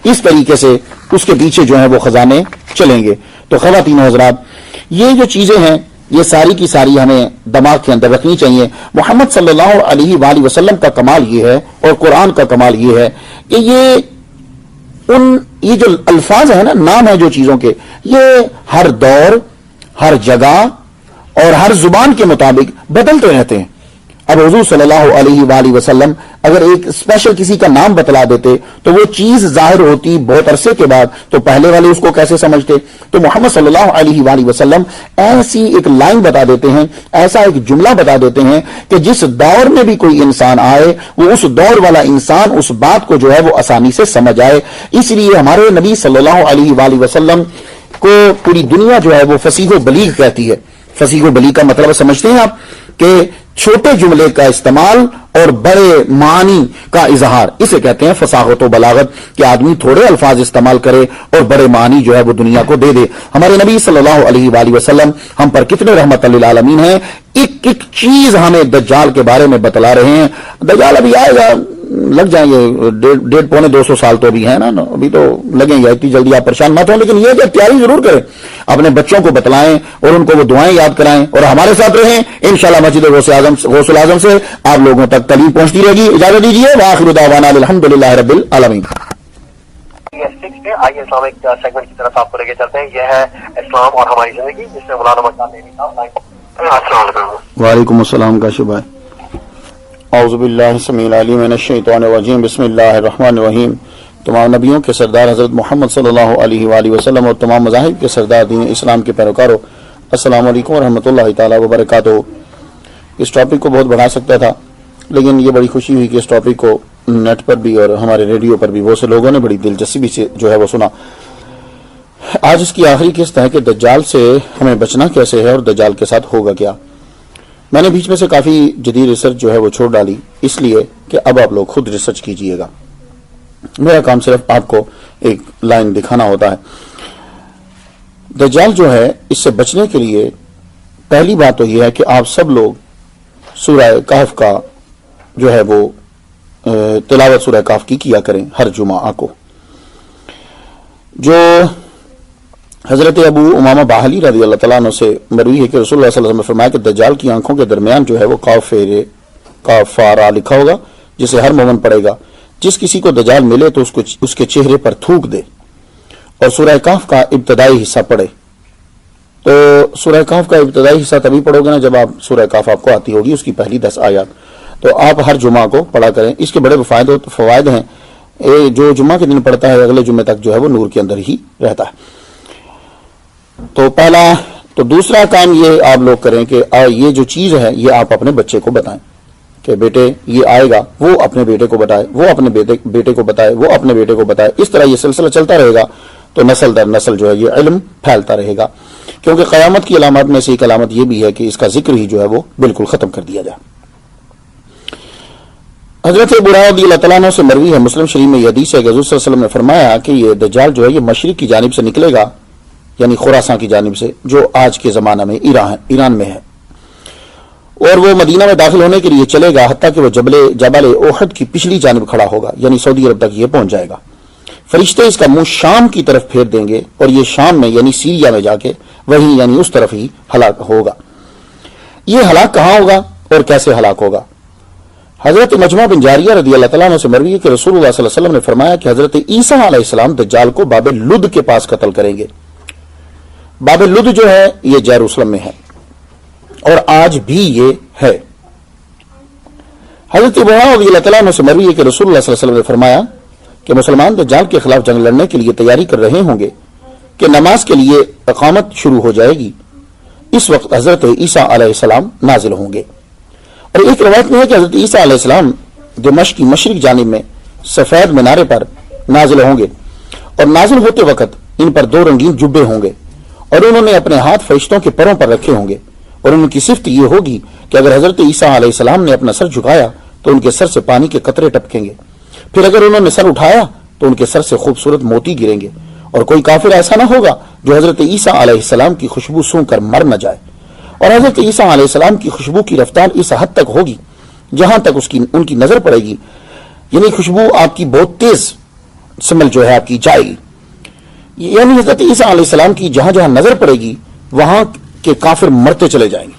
اس طریقے سے اس کے پیچھے جو ہیں وہ خزانے چلیں گے. تو خواتین و حضرات، یہ جو چیزیں ہیں یہ ساری کی ساری ہمیں دماغ کے اندر رکھنی چاہیے. محمد صلی اللہ علیہ وآلہ وسلم کا کمال یہ ہے اور قرآن کا کمال یہ ہے کہ یہ جو الفاظ ہیں نا، نام ہے جو چیزوں کے، یہ ہر دور، ہر جگہ اور ہر زبان کے مطابق بدلتے رہتے ہیں. اب حضور صلی اللہ علیہ وآلہ وسلم اگر ایک اسپیشل کسی کا نام بتلا دیتے تو وہ چیز ظاہر ہوتی بہت عرصے کے بعد، تو پہلے والے اس کو کیسے سمجھتے؟ تو محمد صلی اللہ علیہ وآلہ وسلم ایسی ایک لائن بتا دیتے ہیں، ایسا ایک جملہ بتا دیتے ہیں کہ جس دور میں بھی کوئی انسان آئے وہ اس دور والا انسان اس بات کو جو ہے وہ آسانی سے سمجھ آئے. اس لیے ہمارے نبی صلی اللہ علیہ وآلہ وسلم کو پوری دنیا جو ہے وہ فصیح و بلیغ کہتی ہے. فصیح و بلیغ کا مطلب سمجھتے ہیں آپ کہ چھوٹے جملے کا استعمال اور بڑے معنی کا اظہار، اسے کہتے ہیں فصاحت و بلاغت، کہ آدمی تھوڑے الفاظ استعمال کرے اور بڑے معنی جو ہے وہ دنیا کو دے دے. ہمارے نبی صلی اللہ علیہ وآلہ وسلم ہم پر کتنے رحمت للعالمین ہیں. ایک ایک چیز ہمیں دجال کے بارے میں بتلا رہے ہیں. دجال ابھی آئے گا، لگ جائیں گے 150-200 سال تو ابھی ہے نا، ابھی تو لگیں گے. اتنی جلدی آپ پریشان مت ہوں، لیکن یہ کہ تیاری ضرور کریں، اپنے بچوں کو بتلائیں اور ان کو وہ دعائیں یاد کرائیں اور ہمارے ساتھ رہیں. انشاءاللہ مسجد غوث الاعظم سے آپ لوگوں تک تعلیم پہنچتی رہے گی. اجازت دیجیے، وآخر دعوانا الحمدللہ رب العالمین. آئیے اسلامک سیگمنٹ کی طرف آپ کو لے کے چلتے ہیں. یہ ہے اسلام اور ہماری زندگی، جس میں مولانا مجدد نعیمی صاحب. السلام علیکم. وعلیکم السلام کا شبہ. اعوذ باللہ السمیع العلیم من الشیطان الرجیم. بسم اللہ الرحمن الرحیم. تمام نبیوں کے سردار حضرت محمد صلی اللہ علیہ وآلہ وسلم اور تمام مذاہب کے سردار دین اسلام کے پیروکاروں، السلام علیکم ورحمۃ اللہ تعالیٰ وبرکاتہ. اس ٹاپک کو بہت بڑھا سکتا تھا، لیکن یہ بڑی خوشی ہوئی کہ اس ٹاپک کو نیٹ پر بھی اور ہمارے ریڈیو پر بھی بہت سے لوگوں نے بڑی دلچسپی سے جو ہے وہ سنا. آج اس کی آخری قسط ہے کہ دجال سے ہمیں بچنا کیسے ہے اور دجال کے ساتھ ہوگا کیا. میں نے بیچ میں سے کافی جدید ریسرچ جو ہے وہ چھوڑ ڈالی، اس لیے کہ اب آپ لوگ خود ریسرچ کیجئے گا. میرا کام صرف آپ کو ایک لائن دکھانا ہوتا ہے. دجال جو ہے اس سے بچنے کے لیے پہلی بات تو یہ ہے کہ آپ سب لوگ سورہ کہف کا جو ہے وہ تلاوت سورہ کہف کی کیا کریں ہر جمعہ کو. جو حضرت ابو امامہ باہلی رضی اللہ تعالیٰ عنہ سے مروی ہے کہ رسول اللہ صلی اللہ علیہ وسلم نے فرمایا کہ دجال کی آنکھوں کے درمیان جو ہے وہ کافارہ لکھا ہوگا، جسے ہر مومن پڑھے گا. جس کسی کو دجال ملے تو اس کے چہرے پر تھوک دے اور سورہ کہف کا ابتدائی حصہ پڑھے. تو سورہ کہف کا ابتدائی حصہ تبھی پڑھو گے نا جب آپ سورہ کہف آپ کو آتی ہوگی، اس کی پہلی 10 آیات. تو آپ ہر جمعہ کو پڑھا کریں. اس کے بڑے فوائد ہیں. جو جمعہ کے دن پڑھتا ہے اگلے جمعے تک جو ہے وہ نور کے اندر ہی رہتا ہے. تو پہلا. تو دوسرا کام یہ آپ لوگ کریں کہ یہ جو چیز ہے یہ آپ اپنے بچے کو بتائیں کہ بیٹے یہ آئے گا، وہ اپنے بیٹے کو بتائے، وہ اپنے بیٹے کو بتائے، وہ اپنے بیٹے کو بتائے. اس طرح یہ سلسلہ چلتا رہے گا تو نسل در نسل جو ہے یہ علم پھیلتا رہے گا. کیونکہ قیامت کی علامات میں سے ایک علامت یہ بھی ہے کہ اس کا ذکر ہی جو ہے وہ بالکل ختم کر دیا جائے. حضرت ابو ہریرہ رضی اللہ تعالیٰ عنہ سے مروی ہے، مسلم شریف میں یہ حدیث ہے کہ حضور صلی اللہ علیہ وسلم نے فرمایا کہ یہ دجال جو ہے یہ مشرق کی جانب سے نکلے گا، یعنی خراسان کی جانب سے، جو آج کے زمانہ میں ایران میں ہے، اور وہ مدینہ میں داخل ہونے کے لیے چلے گا حتیٰ کہ وہ جبل احد کی پچھلی جانب کھڑا ہوگا، یعنی سعودی عرب تک یہ پہنچ جائے گا. فرشتے اس کا منہ شام کی طرف پھیر دیں گے اور یہ شام میں یعنی سیریا میں جا کے وہیں یعنی اس طرف ہی ہلاک ہوگا. یہ ہلاک کہاں ہوگا اور کیسے ہلاک ہوگا؟ حضرت مجمع بن جاریہ رضی اللہ تعالیٰ عنہ سے مروی ہے کہ رسول اللہ صلی اللہ علیہ وسلم نے فرمایا کہ حضرت عیسیٰ علیہ السلام دجال کو باب لد کے پاس قتل کریں گے. باب لد جو ہے یہ یروشلم میں ہے اور آج بھی یہ ہے. حضرت ابو رضی اللہ تعالیٰ عنہ سے مروی ہے کہ رسول اللہ صلی اللہ علیہ وسلم نے فرمایا کہ مسلمان دجال کے خلاف جنگ لڑنے کے لیے تیاری کر رہے ہوں گے کہ نماز کے لیے اقامت شروع ہو جائے گی. اس وقت حضرت عیسیٰ علیہ السلام نازل ہوں گے. اور ایک روایت میں ہے کہ حضرت عیسیٰ علیہ السلام دمشق کی مشرق جانب میں سفید مینارے پر نازل ہوں گے اور نازل ہوتے وقت ان پر 2 رنگین جبے ہوں گے اور انہوں نے اپنے ہاتھ فرشتوں کے پروں پر رکھے ہوں گے اور ان کی صفت یہ ہوگی کہ اگر حضرت عیسیٰ علیہ السلام نے اپنا سر جھکایا تو ان کے سر سے پانی کے قطرے ٹپکیں گے, پھر اگر انہوں نے سر اٹھایا تو ان کے سر سے خوبصورت موتی گریں گے, اور کوئی کافر ایسا نہ ہوگا جو حضرت عیسیٰ علیہ السلام کی خوشبو سونگھ کر مر نہ جائے. اور حضرت عیسیٰ علیہ السلام کی خوشبو کی رفتار اس حد تک ہوگی جہاں تک ان کی نظر پڑے گی, یعنی خوشبو آپ کی بہت تیز سمل جو ہے آپ کی جائے گی, یعنی حضرت عیسیٰ علیہ السلام کی جہاں جہاں نظر پڑے گی وہاں کے کافر مرتے چلے جائیں گے.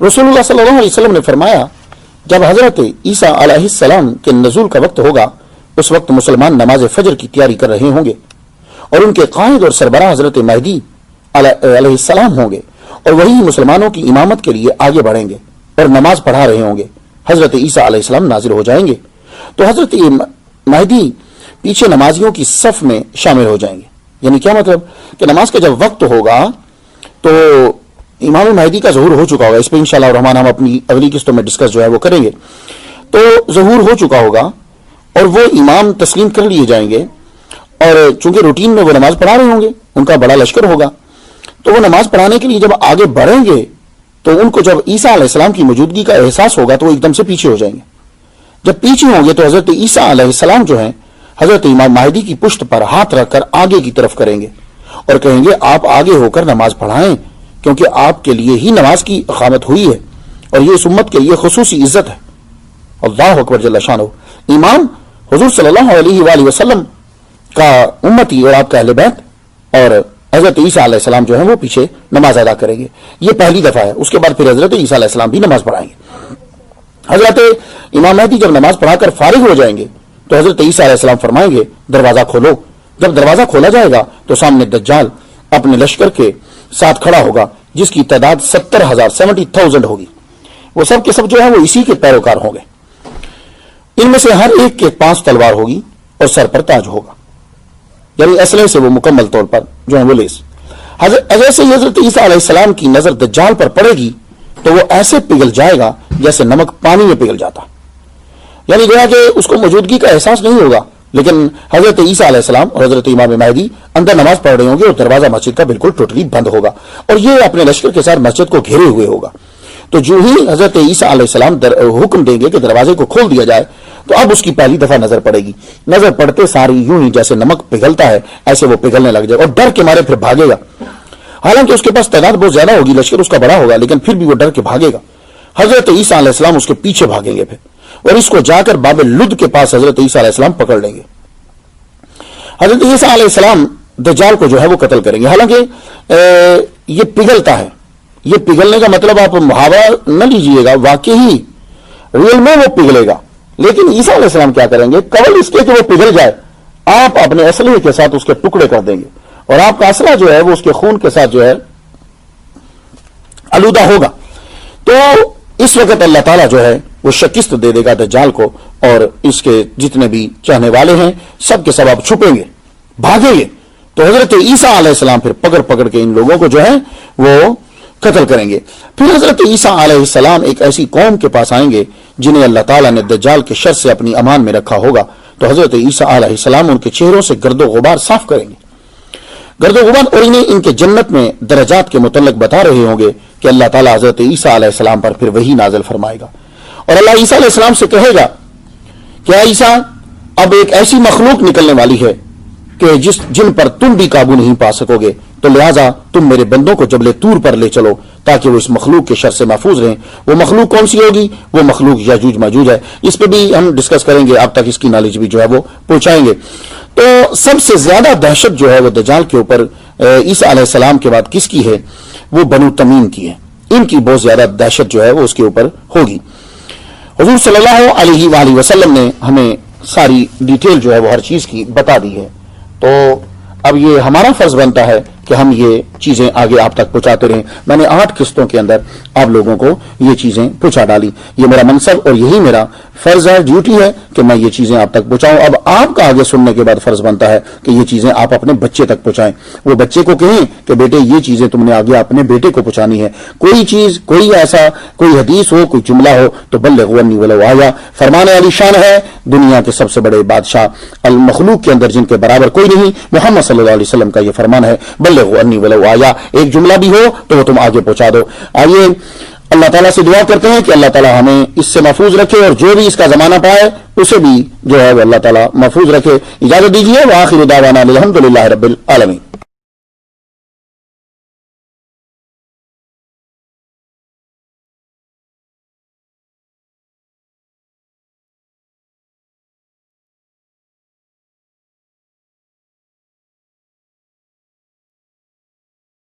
رسول اللہ صلی اللہ علیہ وسلم نے فرمایا جب حضرت عیسیٰ علیہ السلام کے نزول کا وقت ہوگا اس وقت مسلمان نماز فجر کی تیاری کر رہے ہوں گے اور ان کے قائد اور سربراہ حضرت مہدی علیہ السلام ہوں گے اور وہی مسلمانوں کی امامت کے لیے آگے بڑھیں گے اور نماز پڑھا رہے ہوں گے. حضرت عیسیٰ علیہ السلام نازل ہو جائیں گے تو حضرت مہدی پیچھے نمازیوں کی صف میں شامل ہو جائیں گے. یعنی کیا مطلب کہ نماز کا جب وقت ہوگا تو امام مہدی کا ظہور ہو چکا ہوگا. اس پہ انشاءاللہ الرحمن ہم اپنی اگلی قسطوں میں ڈسکس جو ہے وہ کریں گے. تو ظہور ہو چکا ہوگا اور وہ امام تسلیم کر لیے جائیں گے اور چونکہ روٹین میں وہ نماز پڑھا رہے ہوں گے, ان کا بڑا لشکر ہوگا, تو وہ نماز پڑھانے کے لیے جب آگے بڑھیں گے تو ان کو جب عیسیٰ علیہ السلام کی موجودگی کا احساس ہوگا تو وہ ایک دم سے پیچھے ہو جائیں گے. جب پیچھے ہوں گے تو حضرت عیسیٰ علیہ السلام جو ہیں حضرت امام مہدی کی پشت پر ہاتھ رکھ کر آگے کی طرف کریں گے اور کہیں گے آپ آگے ہو کر نماز پڑھائیں کیونکہ آپ کے لیے ہی نماز کی اقامت ہوئی ہے اور یہ اس امت کے لیے خصوصی عزت ہے. اللہ اکبر جل شانہ. امام حضور صلی اللہ علیہ وآلہ وسلم کا امتی اور آپ کا اہل بیت اور حضرت عیسیٰ علیہ السلام جو ہیں وہ پیچھے نماز ادا کریں گے. یہ پہلی دفعہ ہے. اس کے بعد پھر حضرت عیسیٰ علیہ السلام بھی نماز پڑھائیں گے. حضرت امام مہدی جب نماز پڑھا کر فارغ ہو جائیں گے تو حضرت عیسیٰ علیہ السلام فرمائیں گے دروازہ کھولو. جب دروازہ کھولا جائے گا تو سامنے دجال اپنے لشکر کے ساتھ کھڑا ہوگا جس کی تعداد 70,000 ہوگی. وہ سب کے سب جو ہے وہ اسی کے پیروکار ہوں گے. ان میں سے ہر ایک کے 5 تلوار ہوگی اور سر پر تاج ہوگا, یعنی اسلحے سے وہ مکمل طور پر جو ہے وہ لیس. جیسے حضرت عیسیٰ علیہ السلام کی نظر دجال پر پڑے گی تو وہ ایسے پگھل جائے گا جیسے نمک پانی میں پگھل جاتا, یعنی گویا کہ اس کو موجودگی کا احساس نہیں ہوگا. لیکن حضرت عیسیٰ علیہ السلام اور حضرت امام مہدی اندر نماز پڑھ رہے ہوں گے اور دروازہ مسجد کا بالکل ٹوٹلی بند ہوگا اور یہ اپنے لشکر کے ساتھ مسجد کو گھیرے ہوئے ہوگا. تو جو ہی حضرت عیسیٰ علیہ السلام حکم دیں گے کہ دروازے کو کھول دیا جائے تو اب اس کی پہلی دفعہ نظر پڑے گی. نظر پڑتے ساری یوں ہی جیسے نمک پگھلتا ہے ایسے وہ پگھلنے لگ جائے اور ڈر کے مارے پھر بھاگے گا. حالانکہ اس کے پاس تعداد بہت زیادہ ہوگی, لشکر اس کا بڑا ہوگا, لیکن پھر بھی وہ ڈر کے بھاگے گا. حضرت عیسیٰ علیہ السلام اس کے پیچھے بھاگیں گے پھر اور اس کو جا کر باب لد کے پاس حضرت عیسیٰ علیہ السلام پکڑ لیں گے. حضرت عیسیٰ علیہ السلام دجال کو جو ہے وہ قتل کریں گے. حالانکہ یہ پگھلتا ہے, یہ پگھلنے کا مطلب آپ محاورہ نہ لیجئے گا, واقعی ریل میں وہ پگھلے گا. لیکن عیسیٰ علیہ السلام کیا کریں گے, قبل اس کے کہ وہ پگھل جائے آپ اپنے اسلحے کے ساتھ اس کے ٹکڑے کر دیں گے اور آپ کا اسلحہ جو ہے وہ اس کے خون کے ساتھ جو ہے آلودہ ہوگا. تو اس وقت اللہ تعالیٰ جو ہے وہ شکست دے دے گا دجال کو اور اس کے جتنے بھی چاہنے والے ہیں سب کے سب آپ چھپیں گے, بھاگیں گے. تو حضرت عیسیٰ علیہ السلام پھر پکڑ پکڑ کے ان لوگوں کو جو ہے وہ قتل کریں گے. پھر حضرت عیسیٰ علیہ السلام ایک ایسی قوم کے پاس آئیں گے جنہیں اللہ تعالیٰ نے دجال کے شر سے اپنی امان میں رکھا ہوگا. تو حضرت عیسیٰ علیہ السلام ان کے چہروں سے گرد و غبار صاف کریں گے, گرد و غبار, اور انہیں ان کے جنت میں درجات کے متعلق بتا رہے ہوں گے کہ اللہ تعالیٰ حضرت عیسیٰ علیہ السلام پر پھر وہی نازل فرمائے گا. اور اللہ عیسیٰ علیہ السلام سے کہے گا کہ عیسیٰ اب ایک ایسی مخلوق نکلنے والی ہے کہ جن پر تم بھی قابو نہیں پا سکو گے, تو لہٰذا تم میرے بندوں کو جبل طور پر لے چلو تاکہ وہ اس مخلوق کے شر سے محفوظ رہیں. وہ مخلوق کون سی ہوگی؟ وہ مخلوق یاجوج ماجوج ہے. اس پہ بھی ہم ڈسکس کریں گے, آپ تک اس کی نالج بھی جو ہے وہ پہنچائیں گے. تو سب سے زیادہ دہشت جو ہے وہ دجال کے اوپر عیسیٰ علیہ السلام کے بعد کس کی ہے؟ وہ بنو تمیم کی ہے. ان کی بہت زیادہ دہشت جو ہے وہ اس کے اوپر ہوگی. حضور صلی اللہ علیہ وآلہ وسلم نے ہمیں ساری ڈیٹیل جو ہے وہ ہر چیز کی بتا دی ہے، تو اب یہ ہمارا فرض بنتا ہے کہ ہم یہ چیزیں آگے آپ تک پہنچاتے رہیں۔ میں نے 8 قسطوں کے اندر آپ لوگوں کو یہ چیزیں پہنچا ڈالی، یہ میرا منصب اور یہی میرا فرض ہے، ڈیوٹی ہے کہ میں یہ چیزیں آپ تک پہنچاؤں۔ اب آپ کا آگے سننے کے بعد فرض بنتا ہے کہ یہ چیزیں آپ اپنے بچے تک پہنچائیں، وہ بچے کو کہیں کہ بیٹے یہ چیزیں تم نے آگے اپنے بیٹے کو پہنچانی ہے۔ کوئی چیز، کوئی ایسا کوئی حدیث ہو، کوئی جملہ ہو تو بلغوا انی ولو آیا، فرمانے علی شان ہے، دنیا کے سب سے بڑے بادشاہ المخلوق کے اندر جن کے برابر کوئی نہیں، محمد صلی اللہ علیہ وسلم کا یہ فرمان ہے، بلغوا انی ولو آیا، ایک جملہ بھی ہو تو وہ تم آگے پہنچا دو۔ آئیے اللہ تعالیٰ سے دعا کرتے ہیں کہ اللہ تعالیٰ ہمیں اس سے محفوظ رکھے، اور جو بھی اس کا زمانہ پائے اسے بھی جو ہے وہ اللہ تعالیٰ محفوظ رکھے۔ اجازت دیجیے، وآخر دعوانا الحمدللہ رب العالمین۔